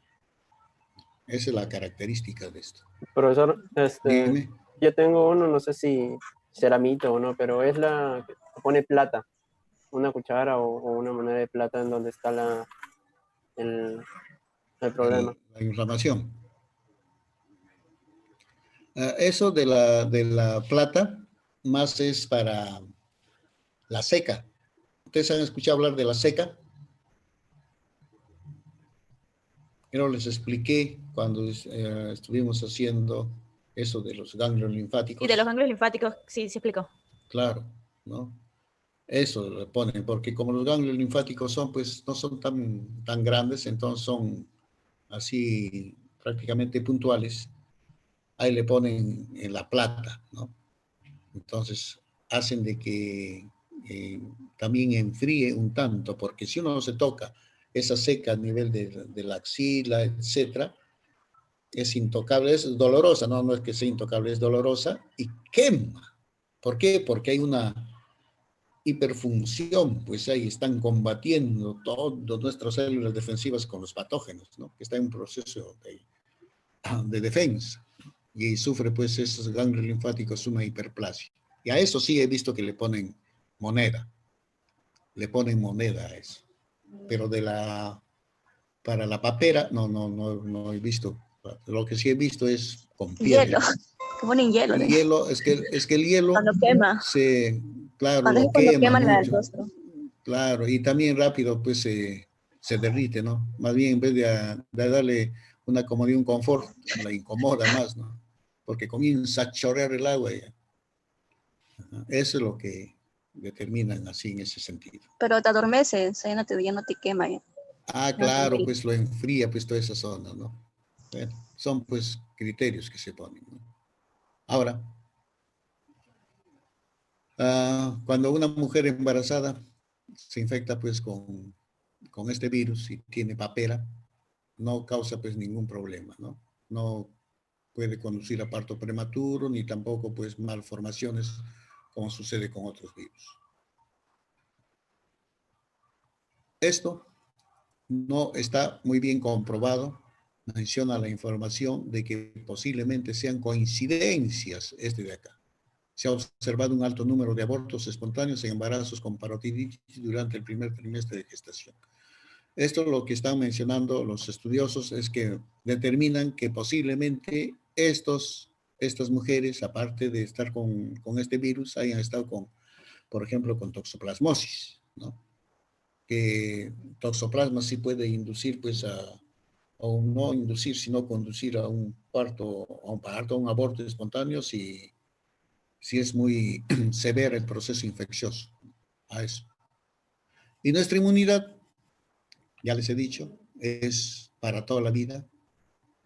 Esa es la característica de esto. Profesor, Dime. Yo tengo uno, no sé si será mito o no, pero es la que pone plata, una cuchara o una moneda de plata en donde está el problema. La inflamación. Eso de la plata, más es para la seca. ¿Ustedes han escuchado hablar de la seca? Yo les expliqué cuando estuvimos haciendo eso de los ganglios linfáticos. Y de los ganglios linfáticos, sí, se explicó. Claro, ¿no? Eso le ponen, porque como los ganglios linfáticos son, pues, no son tan grandes, entonces son así prácticamente puntuales. Ahí le ponen en la plata, ¿no? Entonces hacen de que también enfríe un tanto, porque si uno se toca esa seca a nivel de la axila, etcétera, es intocable, es dolorosa, no es que sea intocable, es dolorosa y quema. ¿Por qué? Porque hay una hiperfunción, pues ahí están combatiendo todas nuestras células defensivas con los patógenos, ¿no? Que está en un proceso de defensa y sufre pues esos ganglios linfáticos una hiperplasia. Y a eso sí he visto que le ponen moneda a eso. Pero para la papera, no he visto. Lo que sí he visto es con piedra. Hielo. Que ponen hielo. El hielo, es que el hielo Cuando quema. claro, Cuando lo es cuando quema quema la del mucho. rostro. Claro, y también rápido pues se derrite, ¿no? Más bien en vez de darle una comodidad, un confort, la incomoda más, ¿no? Porque comienza a chorrear el agua. Eso es lo que determinan así en ese sentido. Pero te adormeces, ya no te quema. Claro, pues lo enfría pues toda esa zona, ¿no? Bueno, son pues criterios que se ponen, ¿no? Ahora, cuando una mujer embarazada se infecta pues con este virus y tiene papera, no causa pues ningún problema, ¿no? No puede conducir a parto prematuro ni tampoco pues malformaciones como sucede con otros virus. Esto no está muy bien comprobado. Menciona la información de que posiblemente sean coincidencias de acá. Se ha observado un alto número de abortos espontáneos en embarazos con parotiditis durante el primer trimestre de gestación. Esto lo que están mencionando los estudiosos es que determinan que posiblemente estas mujeres, aparte de estar con este virus, hayan estado por ejemplo, con toxoplasmosis, ¿no? Que toxoplasma sí puede inducir, pues, o no inducir, sino conducir a un parto, a un aborto espontáneo si es muy severo el proceso infeccioso a eso. Y nuestra inmunidad, ya les he dicho, es para toda la vida.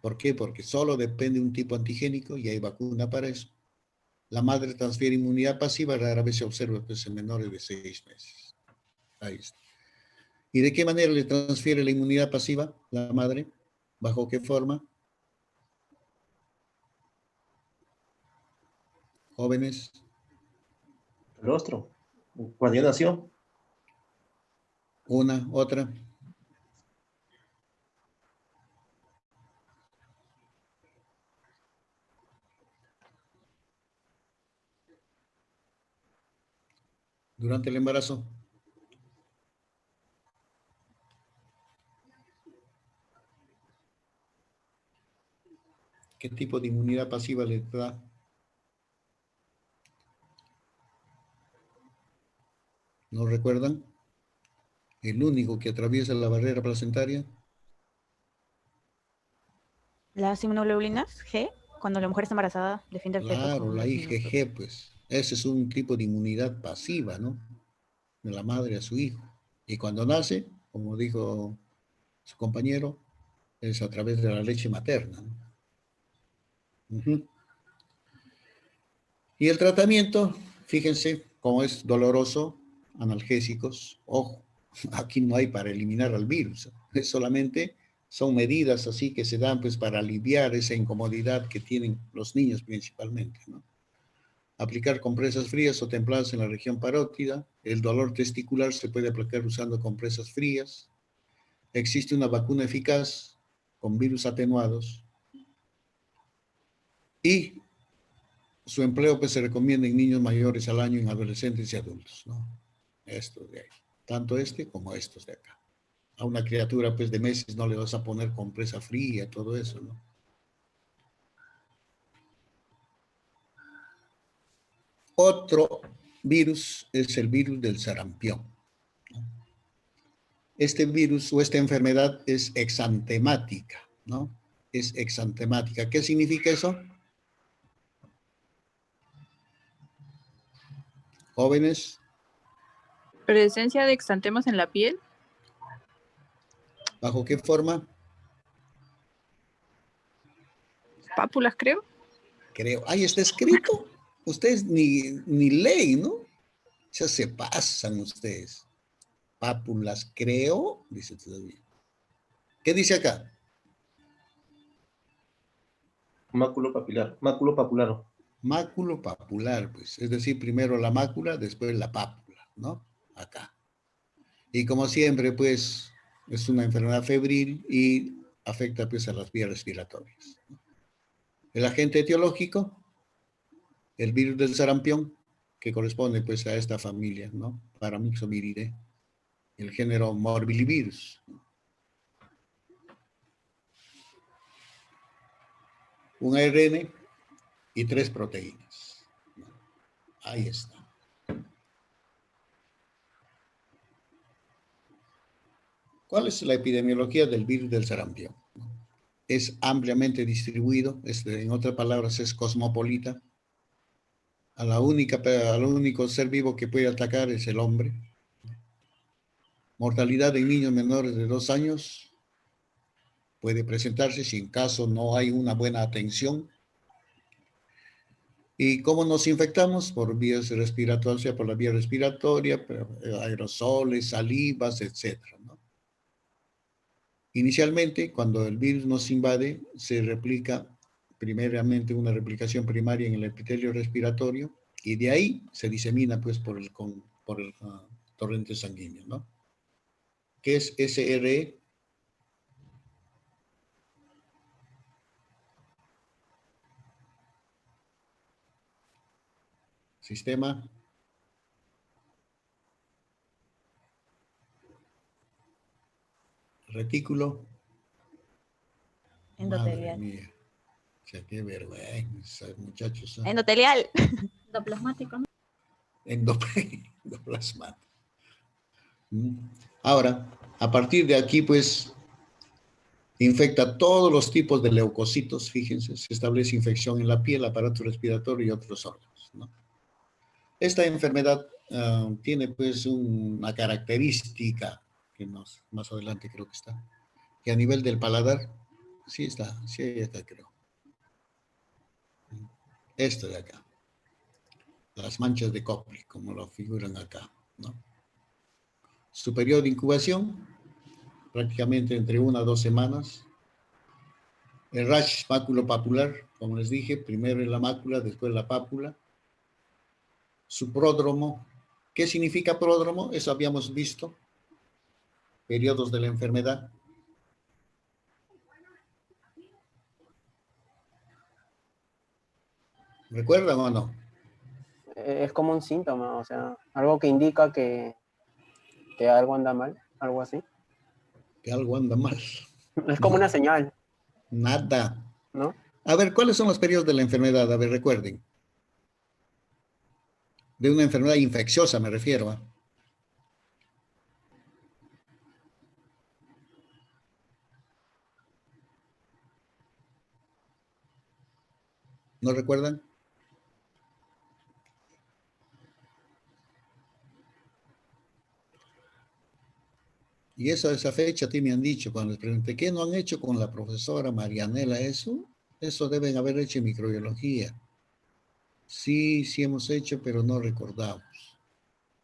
¿Por qué? Porque solo depende de un tipo antigénico y hay vacuna para eso. La madre transfiere inmunidad pasiva, rara vez se observa pues, en menores de 6 meses. Ahí está. ¿Y de qué manera le transfiere la inmunidad pasiva la madre? ¿Bajo qué forma? Jóvenes. Rostro. Cuando yo nació. Una, otra. Durante el embarazo. ¿Qué tipo de inmunidad pasiva le da? ¿No recuerdan? El único que atraviesa la barrera placentaria. Las inmunoglobulinas G, cuando la mujer está embarazada, defiende el feto. Claro, la IgG, pues. Ese es un tipo de inmunidad pasiva, ¿no? De la madre a su hijo. Y cuando nace, como dijo su compañero, es a través de la leche materna, ¿no? Y el tratamiento, fíjense, como es doloroso, analgésicos, ojo, aquí no hay para eliminar al virus, es solamente son medidas así que se dan pues para aliviar esa incomodidad que tienen los niños principalmente, ¿no? Aplicar compresas frías o templadas en la región parótida. El dolor testicular se puede aplicar usando compresas frías. Existe una vacuna eficaz con virus atenuados. Y su empleo pues se recomienda en niños mayores al año, en adolescentes y adultos, ¿no? Estos de ahí. Tanto este como estos de acá. A una criatura pues de meses no le vas a poner compresa fría, todo eso, ¿no? Otro virus es el virus del sarampión. Este virus o esta enfermedad es exantemática, ¿no? Es exantemática. ¿Qué significa eso? Jóvenes, Presencia de exantemas en la piel. ¿bajo qué forma? Pápulas, creo. Creo. Ahí está escrito. Ustedes ni leen, ¿no? Ya se pasan ustedes. Pápulas, creo, dice todavía. ¿Qué dice acá? Máculo papilar. Máculo papular. Máculo papular, pues. Es decir, primero la mácula, después la pápula, ¿no? Acá. Y como siempre, pues, es una enfermedad febril y afecta, pues, a las vías respiratorias. El agente etiológico, el virus del sarampión, que corresponde, pues, a esta familia, ¿no? Paramyxoviridae, el género Morbillivirus. Un ARN y 3 proteínas. Ahí está. ¿Cuál es la epidemiología del virus del sarampión? Es ampliamente distribuido, en otras palabras, es cosmopolita. Al único ser vivo que puede atacar es el hombre. Mortalidad en niños menores de 2 años puede presentarse si en caso no hay una buena atención. ¿Y cómo nos infectamos? Por vías respiratorias, sea por la vía respiratoria, aerosoles, salivas, etcétera, ¿no? Inicialmente, cuando el virus nos invade, se replica primeramente una replicación primaria en el epitelio respiratorio y de ahí se disemina pues por el torrente sanguíneo, ¿no? ¿Qué es SRE? Sistema retículo. Endotelial. Madre mía. O sea, qué vergüenza, muchachos. ¿Eh? Endotelial. Endoplasmático, ¿no? Endoplasmático. Ahora, a partir de aquí, pues, infecta todos los tipos de leucocitos, fíjense, se establece infección en la piel, aparato respiratorio y otros órganos, ¿no? Esta enfermedad tiene, pues, una característica, que más adelante creo que está, que a nivel del paladar, sí está, creo. Esto de acá. Las manchas de Koplik, como lo figuran acá, ¿no? Su periodo de incubación, prácticamente entre 1 a 2 semanas. El rash maculopapular, como les dije, primero en la mácula, después la pápula. Su pródromo. ¿Qué significa pródromo? Eso habíamos visto. Periodos de la enfermedad. ¿Recuerdan o no? Es como un síntoma, o sea, algo que indica que algo anda mal, algo así. Que algo anda mal. Es como una señal, Nada. ¿no? A ver, ¿cuáles son los periodos de la enfermedad? A ver, recuerden. De una enfermedad infecciosa me refiero. ¿No recuerdan? Y esa fecha a ti me han dicho, cuando les pregunté, ¿qué no han hecho con la profesora Marianela eso? Eso deben haber hecho en microbiología. Sí, sí hemos hecho, pero no recordamos.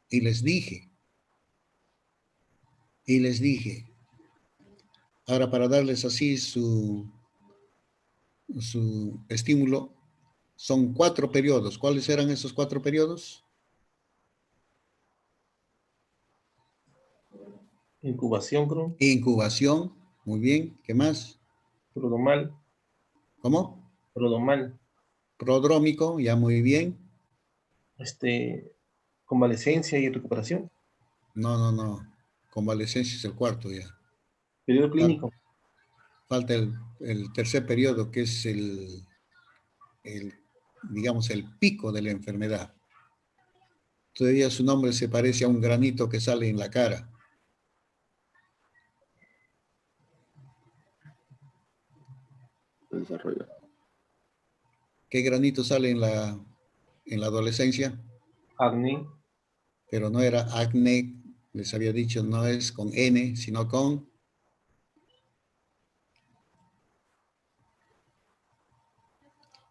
Y les dije. Ahora, para darles así su estímulo, son 4 periodos. ¿Cuáles eran esos 4 periodos? Incubación, creo. Incubación, muy bien. ¿Qué más? Prodromal. ¿Cómo? Prodromal. Prodrómico, ya muy bien. Convalescencia y recuperación. No. Convalescencia es el cuarto ya. Periodo clínico. Falta el tercer periodo, que es digamos, el pico de la enfermedad. Todavía su nombre se parece a un granito que sale en la cara. Desarrollo. ¿Qué granito sale en la adolescencia? Acné. Pero no era acné, les había dicho, no es con N, sino con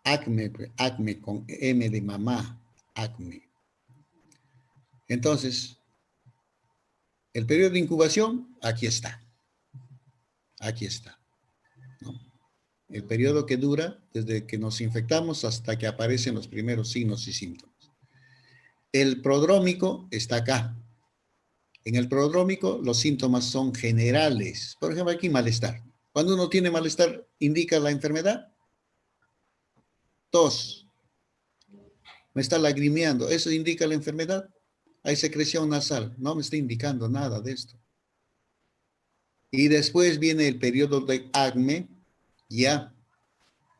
acme con M de mamá, acme. Entonces, el periodo de incubación, aquí está. Aquí está. ¿No? El periodo que dura desde que nos infectamos hasta que aparecen los primeros signos y síntomas. El prodrómico está acá. En el prodrómico los síntomas son generales. Por ejemplo, aquí malestar. Cuando uno tiene malestar, ¿indica la enfermedad? Tos. Me está lagrimeando. ¿Eso indica la enfermedad? Hay secreción nasal. No me está indicando nada de esto. Y después viene el periodo de acme, ya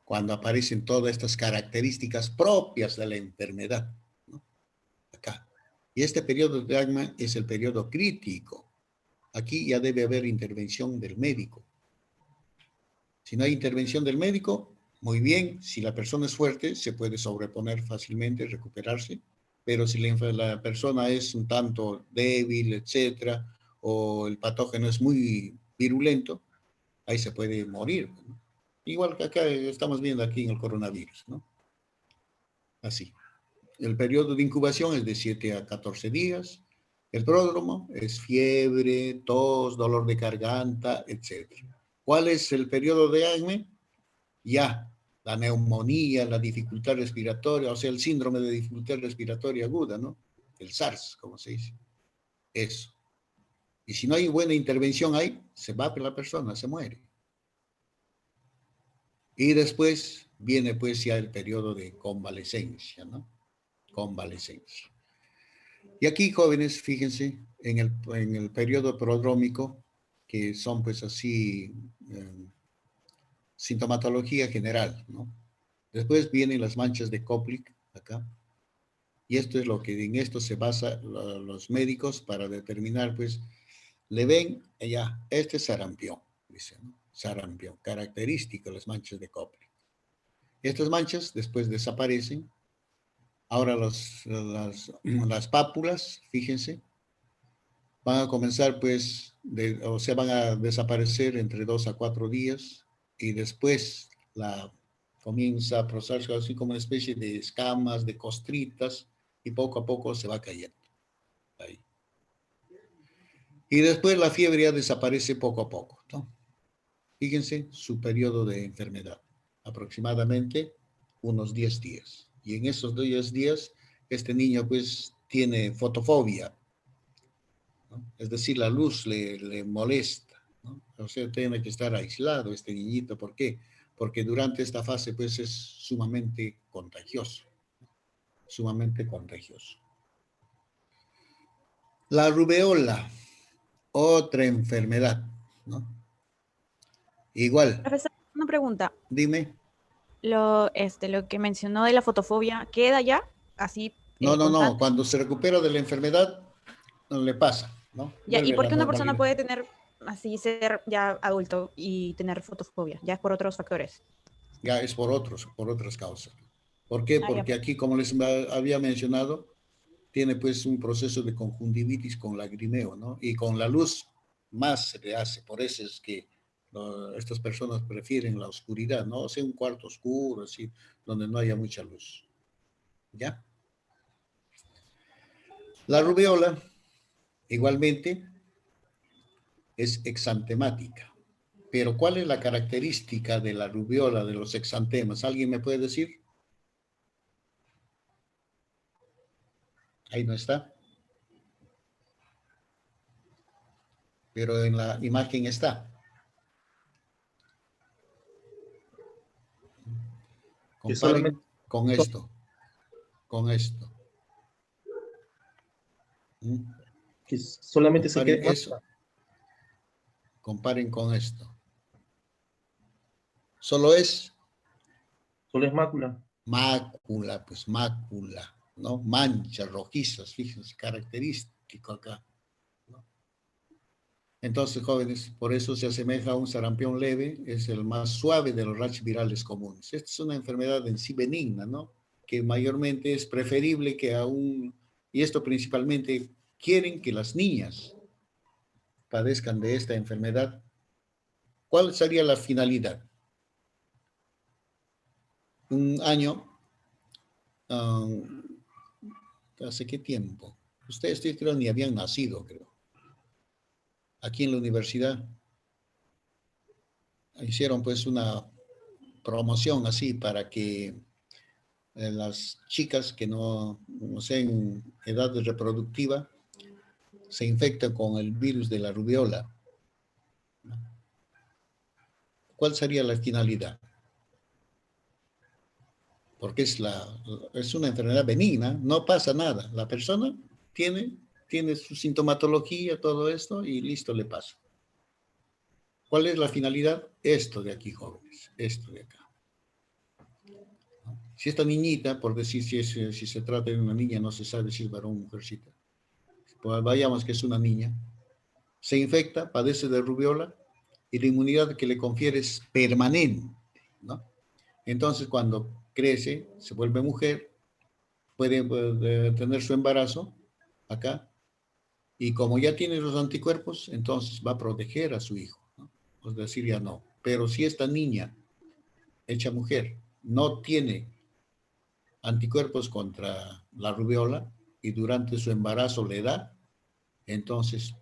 cuando aparecen todas estas características propias de la enfermedad. ¿No? Acá. Y este periodo de acme es el periodo crítico. Aquí ya debe haber intervención del médico. Si no hay intervención del médico, muy bien. Si la persona es fuerte, se puede sobreponer fácilmente, recuperarse. Pero si la persona es un tanto débil, etcétera, o el patógeno es muy virulento, ahí se puede morir, ¿no? Igual que acá estamos viendo aquí en el coronavirus, ¿no? Así. El periodo de incubación es de 7 a 14 días. El pródromo es fiebre, tos, dolor de garganta, etc. ¿Cuál es el periodo de acme? Ya, la neumonía, la dificultad respiratoria, o sea, el síndrome de dificultad respiratoria aguda, ¿no? El SARS, como se dice. Eso. Y si no hay buena intervención ahí, se va la persona, se muere. Y después viene pues ya el periodo de convalescencia, ¿no? Convalescencia. Y aquí, jóvenes, fíjense, en el periodo prodrómico, que son pues así, sintomatología general, ¿no? Después vienen las manchas de Koplik, acá. Y esto es lo que en esto se basa los médicos para determinar, pues, le ven, ya, este es sarampión, dicen, ¿no? Sarampión, característico de las manchas de Koplik. Estas manchas después desaparecen. Ahora las pápulas, fíjense, van a comenzar pues, o sea, van a desaparecer entre 2 a 4 días y después comienza a procesarse así como una especie de escamas, de costritas y poco a poco se va cayendo. Ahí. Y después la fiebre ya desaparece poco a poco, ¿no? Fíjense su periodo de enfermedad, aproximadamente unos 10 días. Y en esos 10 días, este niño pues tiene fotofobia, ¿no? Es decir, la luz le molesta, ¿no? O sea, tiene que estar aislado este niñito. ¿Por qué? Porque durante esta fase pues es sumamente contagioso, sumamente contagioso. La rubeola, otra enfermedad, ¿no? Igual, Profesor, una pregunta. dime. Lo que mencionó de la fotofobia, ¿queda ya así No, constante? cuando se recupera de la enfermedad, no le pasa, ¿no? Ya, ¿y Vuelve a por la qué una persona normalidad. puede tener así ser ya adulto y tener fotofobia? Ya es por otros factores. Ya es por otras causas. ¿Por qué? Ah, ya, Porque aquí, como les había mencionado, tiene pues un proceso de conjuntivitis con lagrimeo, ¿no? Y con la luz más se le hace. Por eso es que estas personas prefieren la oscuridad, ¿no? O sea, un cuarto oscuro, así, donde no haya mucha luz. ¿Ya? La rubeola, igualmente, es exantemática. Pero ¿cuál es la característica de la rubeola, de los exantemas? ¿Alguien me puede decir? Ahí no está. Pero en la imagen está. Que solamente con esto. Con esto. Que solamente se Comparen quede eso. Comparen con esto. Solo es solo es mácula. mácula, pues mácula, ¿no? Manchas rojizas, fíjense, característico acá. ¿No? Entonces, jóvenes, por eso se asemeja a un sarampión leve, es el más suave de los rachis virales comunes. Esta es una enfermedad en sí benigna, ¿no? Que mayormente es preferible que aún, y esto principalmente, quieren que las niñas padezcan de esta enfermedad. ¿Cuál sería la finalidad? Un año, ¿hace qué tiempo? Ustedes, yo creo, ni habían nacido, creo. Aquí en la universidad hicieron pues una promoción así para que las chicas que no sean edad reproductiva se infecten con el virus de la rubiola. ¿Cuál sería la finalidad? Porque es una enfermedad benigna, no pasa nada. La persona tiene su sintomatología, todo esto, y listo, le pasa. ¿Cuál es la finalidad? Esto de aquí, jóvenes, esto de acá. Si esta niñita, por decir si se trata de una niña, no se sabe si es varón o mujercita, pues vayamos que es una niña, se infecta, padece de rubiola, y la inmunidad que le confiere es permanente, ¿no? Entonces, cuando crece, se vuelve mujer, puede tener su embarazo acá, y como ya tiene los anticuerpos, entonces va a proteger a su hijo, ¿no? Es decir, ya no. Pero si esta niña, hecha mujer, no tiene anticuerpos contra la rubiola y durante su embarazo le da, entonces,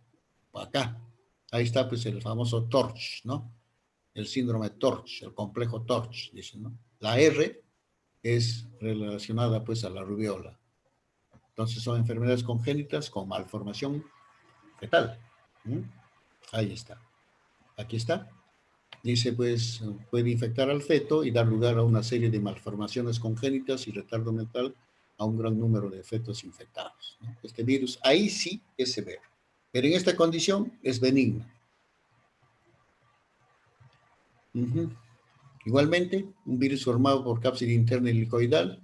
acá, ahí está pues el famoso TORCH, ¿no? El síndrome TORCH, el complejo TORCH, dicen, ¿no? La R es relacionada pues a la rubiola. Entonces son enfermedades congénitas con malformación fetal. Ahí está. Aquí está. Dice, pues, puede infectar al feto y dar lugar a una serie de malformaciones congénitas y retardo mental a un gran número de fetos infectados, ¿no? Este virus ahí sí es severo, pero en esta condición es benigno. Igualmente, un virus formado por cápside interna helicoidal,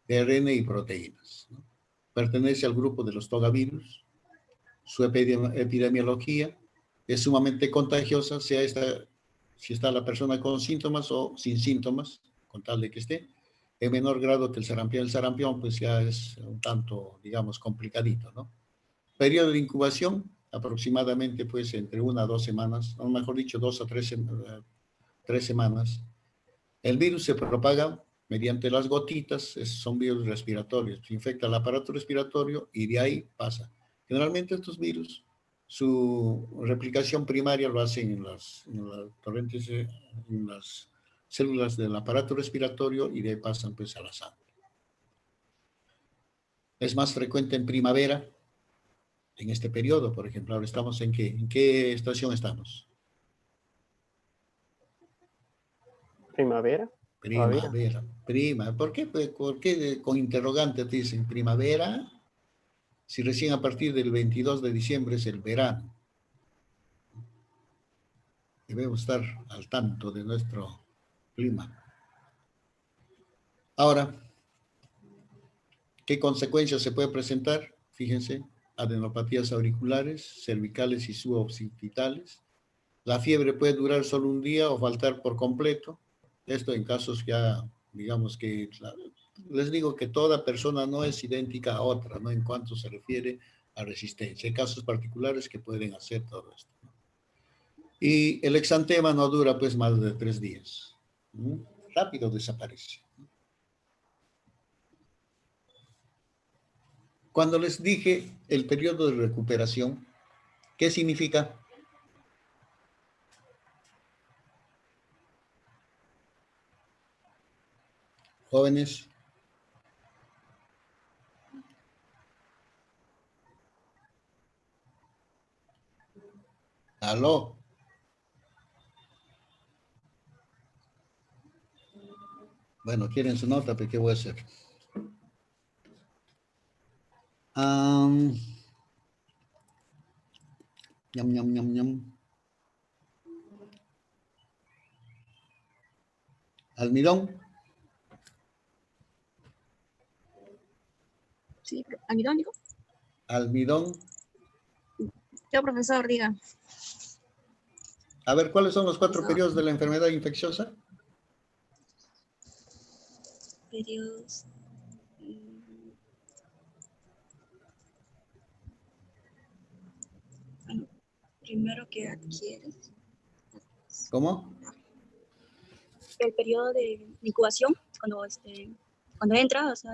de ARN y proteínas, ¿no? Pertenece al grupo de los togavirus. Su epidemiología es sumamente contagiosa, si está la persona con síntomas o sin síntomas, con tal de que esté, en menor grado que el sarampión. El sarampión pues ya es un tanto, digamos, complicadito, ¿no? Periodo de incubación, aproximadamente pues entre 1 a 2 semanas, o mejor dicho, 2 a 3 semanas. El virus se propaga mediante las gotitas, son virus respiratorios, se infecta el aparato respiratorio y de ahí pasa. Generalmente estos virus, su replicación primaria lo hacen en las células del aparato respiratorio y de ahí pasan pues a la sangre. Es más frecuente en primavera, en este periodo, por ejemplo. Ahora estamos ¿en qué estación estamos? Primavera. Primavera. ¿Por qué con interrogante te dicen primavera? Si recién a partir del 22 de diciembre es el verano. Debemos estar al tanto de nuestro clima. Ahora, ¿qué consecuencias se puede presentar? Fíjense, adenopatías auriculares, cervicales y suboccipitales. La fiebre puede durar solo un día o faltar por completo. Esto en casos ya, digamos que, les digo que toda persona no es idéntica a otra, ¿no? En cuanto se refiere a resistencia. Hay casos particulares que pueden hacer todo esto, ¿no? Y el exantema no dura pues más de 3 días. Rápido desaparece. Cuando les dije el periodo de recuperación, ¿qué significa? Jóvenes. Aló. Bueno, quieren su nota, pero ¿qué voy a hacer? Ñam, ñam, ñam, ñam. Almidón. Sí, almidón, digo. Almidón. Yo, profesor, diga. A ver, ¿cuáles son los 4 periodos de la enfermedad infecciosa? Periodos. Bueno, primero que adquieres. ¿Cómo? El periodo de incubación, cuando entra, o sea,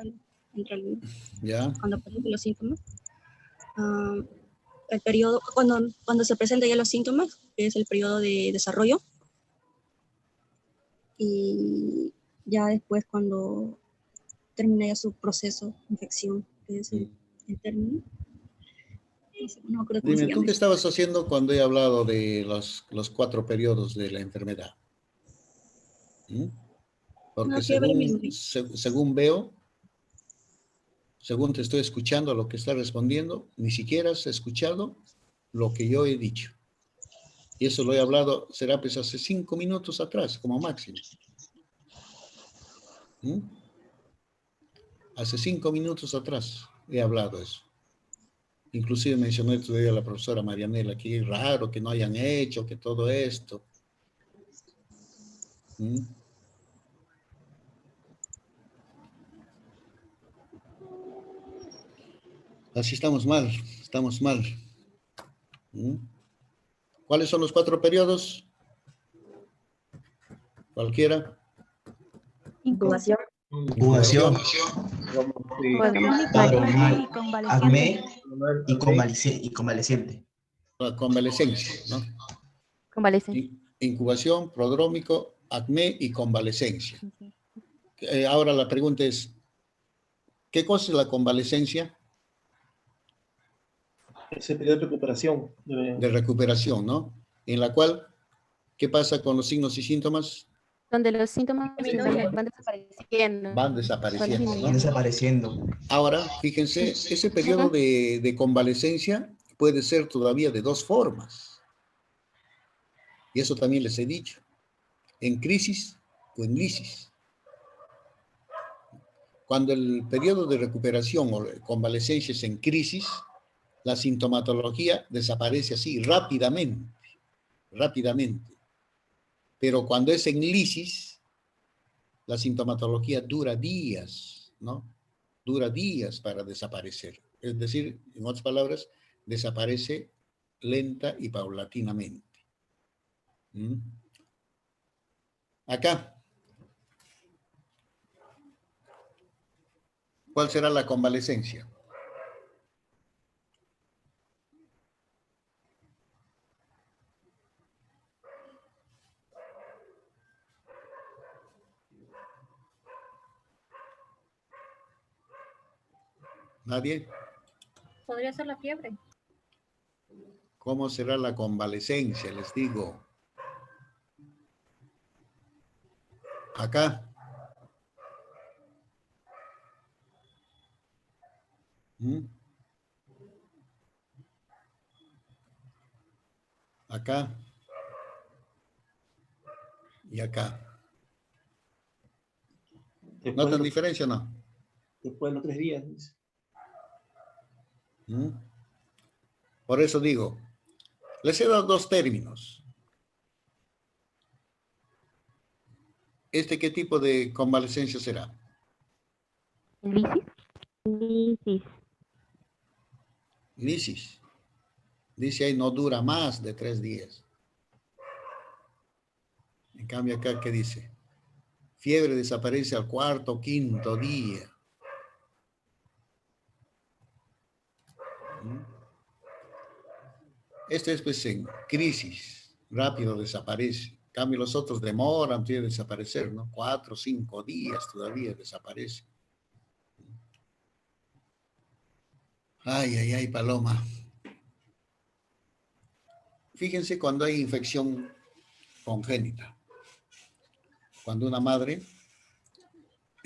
Ya. cuando aparecen los síntomas. El periodo, cuando se presentan ya los síntomas, que es el periodo de desarrollo. Y ya después cuando termina ya su proceso de infección, que es el término. No me acuerdo cómo se Dime, ¿tú llama qué eso. estabas haciendo cuando he hablado de los 4 periodos de la enfermedad? Porque No, quiero ver el mismo. según veo, según te estoy escuchando lo que estás respondiendo, ni siquiera has escuchado lo que yo he dicho. Y eso lo he hablado, será pues hace 5 minutos atrás, como máximo. Hace 5 minutos atrás he hablado eso. Inclusive mencioné todavía a la profesora Marianela, que es raro que no hayan hecho, que todo esto. Así estamos mal, estamos mal. ¿Cuáles son los 4 periodos? ¿Cualquiera? Incubación. Incubación, acné y convaleciente. La convalecencia, ¿no? Convalecencia. Incubación, prodrómico, acné y convalecencia. Ahora la pregunta es, ¿qué cosa es la convalecencia? Es el periodo de recuperación. De recuperación, ¿no? En la cual, ¿qué pasa con los signos y síntomas? Donde los síntomas van desapareciendo. Van desapareciendo, ¿no? Van desapareciendo. Ahora, fíjense, ese periodo de convalecencia puede ser todavía de 2 formas. Y eso también les he dicho. En crisis o en lisis. Cuando el periodo de recuperación o convalecencia es en crisis, la sintomatología desaparece así rápidamente, rápidamente. Pero cuando es en lisis, la sintomatología dura días, ¿no? Dura días para desaparecer. Es decir, en otras palabras, desaparece lenta y paulatinamente. Acá. ¿Cuál será la convalecencia? ¿Nadie? Podría ser la fiebre. ¿Cómo será la convalecencia? Les digo. Acá. Acá. Y acá. ¿Notan diferencia o no? Después de los 3 días. Por eso digo, les he dado 2 términos. ¿Qué tipo de convalecencia será? Lisis. Lisis. Dice ahí no dura más de 3 días. En cambio acá, ¿qué dice? Fiebre desaparece al 4º o 5º día. Este es pues en crisis, rápido desaparece. En cambio los otros demoran a desaparecer, ¿no? 4 o 5 días todavía desaparece. Ay, ay, ay, Paloma. Fíjense cuando hay infección congénita. Cuando una madre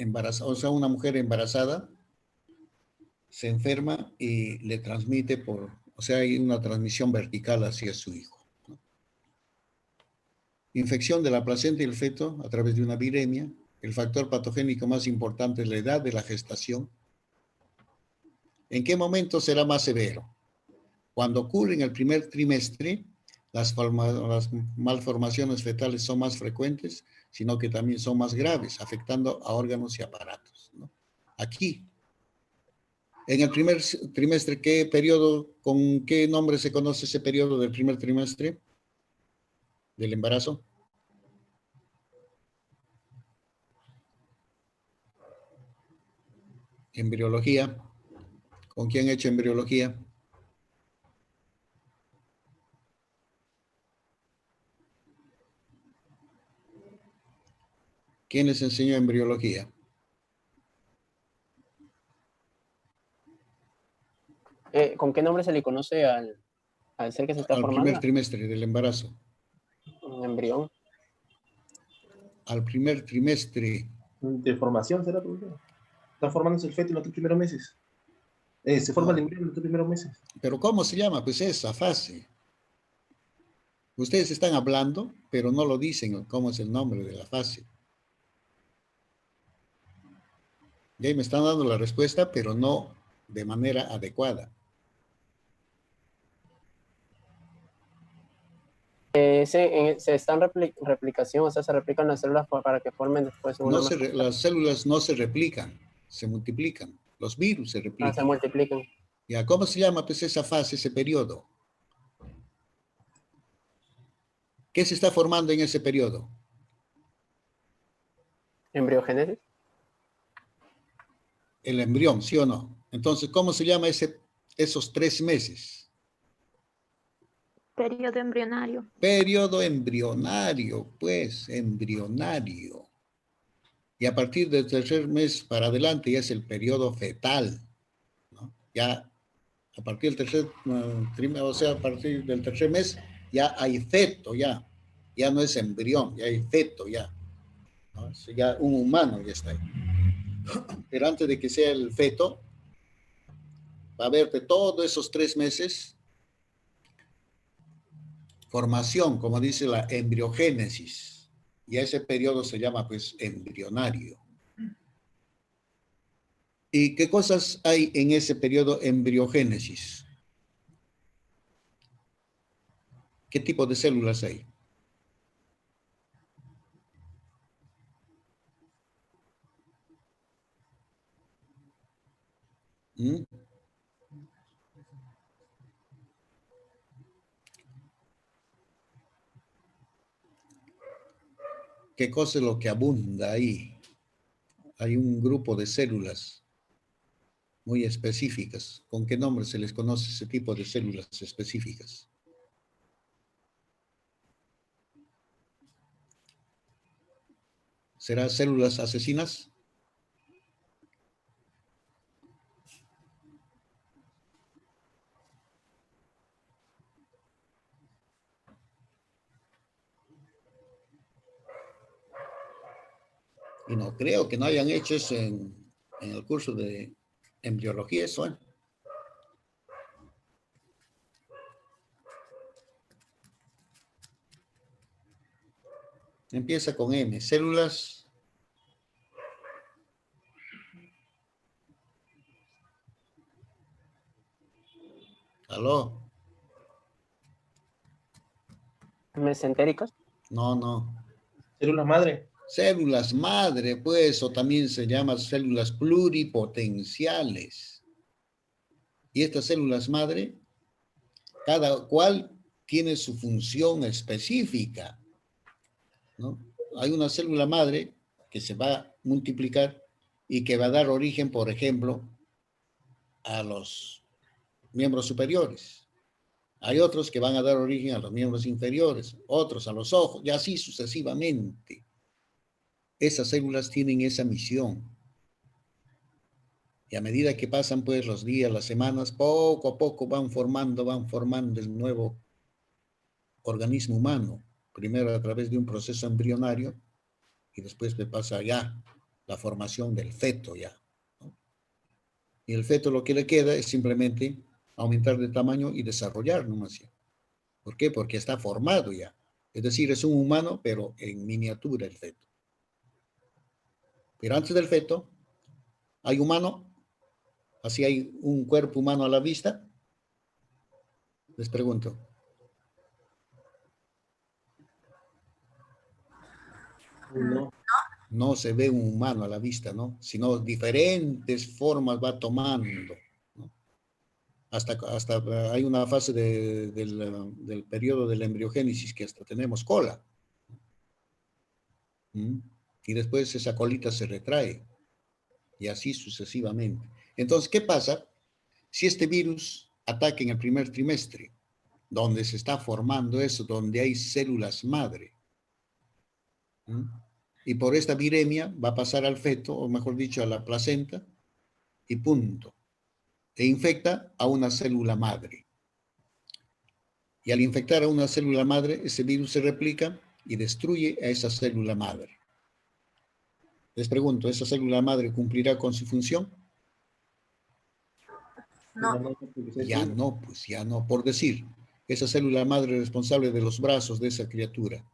embarazada, o sea, una mujer embarazada se enferma y le transmite o sea, hay una transmisión vertical hacia su hijo. Infección de la placenta y el feto a través de una viremia. El factor patogénico más importante es la edad de la gestación. ¿En qué momento será más severo? Cuando ocurre en el primer trimestre, las malformaciones fetales son más frecuentes, sino que también son más graves, afectando a órganos y aparatos, ¿no? Aquí, en el primer trimestre, ¿qué periodo, con qué nombre se conoce ese periodo del primer trimestre del embarazo? Embriología. ¿Con quién he hecho embriología? ¿Quién les enseñó embriología? ¿Con qué nombre se le conoce al ser que se está Al formando? primer trimestre del embarazo. Un embrión. Al primer trimestre. De formación será, profesor. Está formándose el feto en los 3 primeros meses. Se forma el embrión en los 3 primeros meses. ¿Pero cómo se llama? Pues esa fase. Ustedes están hablando, pero no lo dicen cómo es el nombre de la fase. Y ahí me están dando la respuesta, pero no de manera adecuada. Se están replicación, o sea, se replican las células para que formen después una Las células no se replican, se multiplican. Los virus se replican. se multiplican. ¿Ya? ¿Cómo se llama pues esa fase, ese periodo? ¿Qué se está formando en ese periodo? Embriogénesis. El embrión, ¿sí o no? Entonces, ¿cómo se llama esos 3 meses? Periodo embrionario. Periodo embrionario, pues, embrionario. Y a partir del tercer mes para adelante ya es el periodo fetal, ¿no? Ya a partir del tercer o sea, a partir del tercer mes ya hay feto, ya no es embrión, ya hay feto, ya, ¿no? Ya un humano ya está ahí. Pero antes de que sea el feto, va a haber de todos esos 3 meses formación, como dice la embriogénesis, y a ese periodo se llama pues embrionario. ¿Y qué cosas hay en ese periodo embriogénesis? ¿Qué tipo de células hay? ¿Mm? ¿Qué cosa es lo que abunda ahí? Hay un grupo de células muy específicas. ¿Con qué nombre se les conoce ese tipo de células específicas? ¿Serán células asesinas? Y no creo que no hayan hecho eso en el curso de embriología, eso, ¿eh? Empieza con M, células. ¿Aló? ¿Mesentéricos? No. ¿Células madre? Células madre, pues, o también se llama células pluripotenciales. Y estas células madre, cada cual tiene su función específica, ¿no? Hay una célula madre que se va a multiplicar y que va a dar origen, por ejemplo, a los miembros superiores. Hay otros que van a dar origen a los miembros inferiores, otros a los ojos, y así sucesivamente. Esas células tienen esa misión. Y a medida que pasan pues los días, las semanas, poco a poco van formando el nuevo organismo humano. Primero a través de un proceso embrionario y después pasa ya la formación del feto ya, ¿no? Y el feto lo que le queda es simplemente aumentar de tamaño y desarrollar nomás ya. ¿Por qué? Porque está formado ya. Es decir, es un humano, pero en miniatura el feto. Pero antes del feto, ¿hay humano? ¿Así hay un cuerpo humano a la vista? Les pregunto. No. No se ve un humano a la vista, ¿no? Sino diferentes formas va tomando, ¿no? Hasta hay una fase del periodo de la embriogénesis que hasta tenemos cola. ¿Mm? Y después esa colita se retrae. Y así sucesivamente. Entonces, ¿qué pasa si este virus ataca en el primer trimestre, donde se está formando eso, donde hay células madre? ¿Mm? Y por esta viremia va a pasar al feto, o mejor dicho, a la placenta, y punto. E infecta a una célula madre. Y al infectar a una célula madre, ese virus se replica y destruye a esa célula madre. Les pregunto, ¿esa célula madre cumplirá con su función? No. Ya no, pues ya no. Por decir, esa célula madre responsable de los brazos de esa criatura,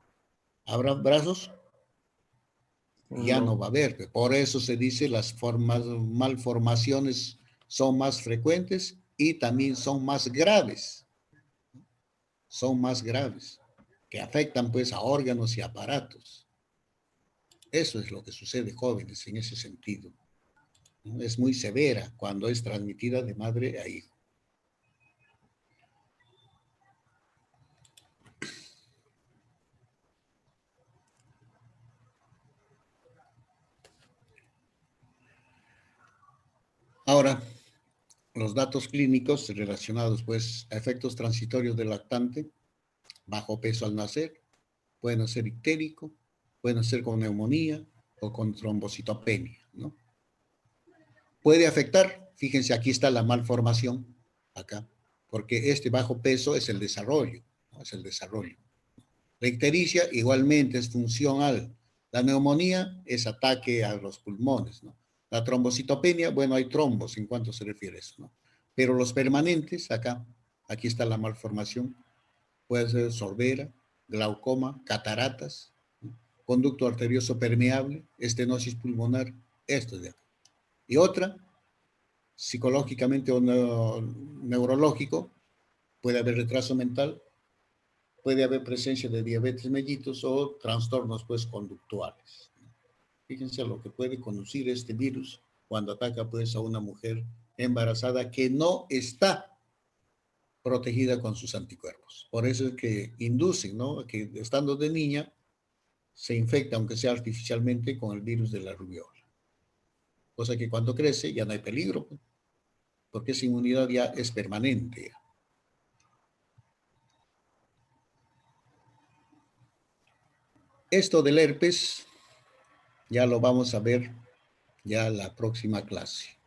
¿habrá brazos? Ya no va a haber. Por eso se dice las malformaciones son más frecuentes y también son más graves. Son más graves, que afectan pues a órganos y aparatos. Eso es lo que sucede, jóvenes, en ese sentido, ¿no? Es muy severa cuando es transmitida de madre a hijo. Ahora, los datos clínicos relacionados pues a efectos transitorios del lactante, bajo peso al nacer, pueden ser ictérico, pueden ser con neumonía o con trombocitopenia, ¿no? Puede afectar, fíjense, aquí está la malformación, acá, porque este bajo peso es el desarrollo, ¿no? Es el desarrollo. La ictericia igualmente es funcional. La neumonía es ataque a los pulmones, ¿no? La trombocitopenia, bueno, hay trombos en cuanto se refiere a eso, ¿no? Pero los permanentes, acá, aquí está la malformación, puede ser sordera, glaucoma, cataratas, ¿no? Conducto arterioso permeable, estenosis pulmonar, esto es de acá. Y otra, psicológicamente o neurológico, puede haber retraso mental, puede haber presencia de diabetes mellitus o trastornos pues conductuales. Fíjense lo que puede conducir este virus cuando ataca pues a una mujer embarazada que no está protegida con sus anticuerpos. Por eso es que inducen, ¿no? Que estando de niña se infecta, aunque sea artificialmente, con el virus de la rubiola. Cosa que cuando crece ya no hay peligro, porque esa inmunidad ya es permanente. Esto del herpes ya lo vamos a ver ya la próxima clase.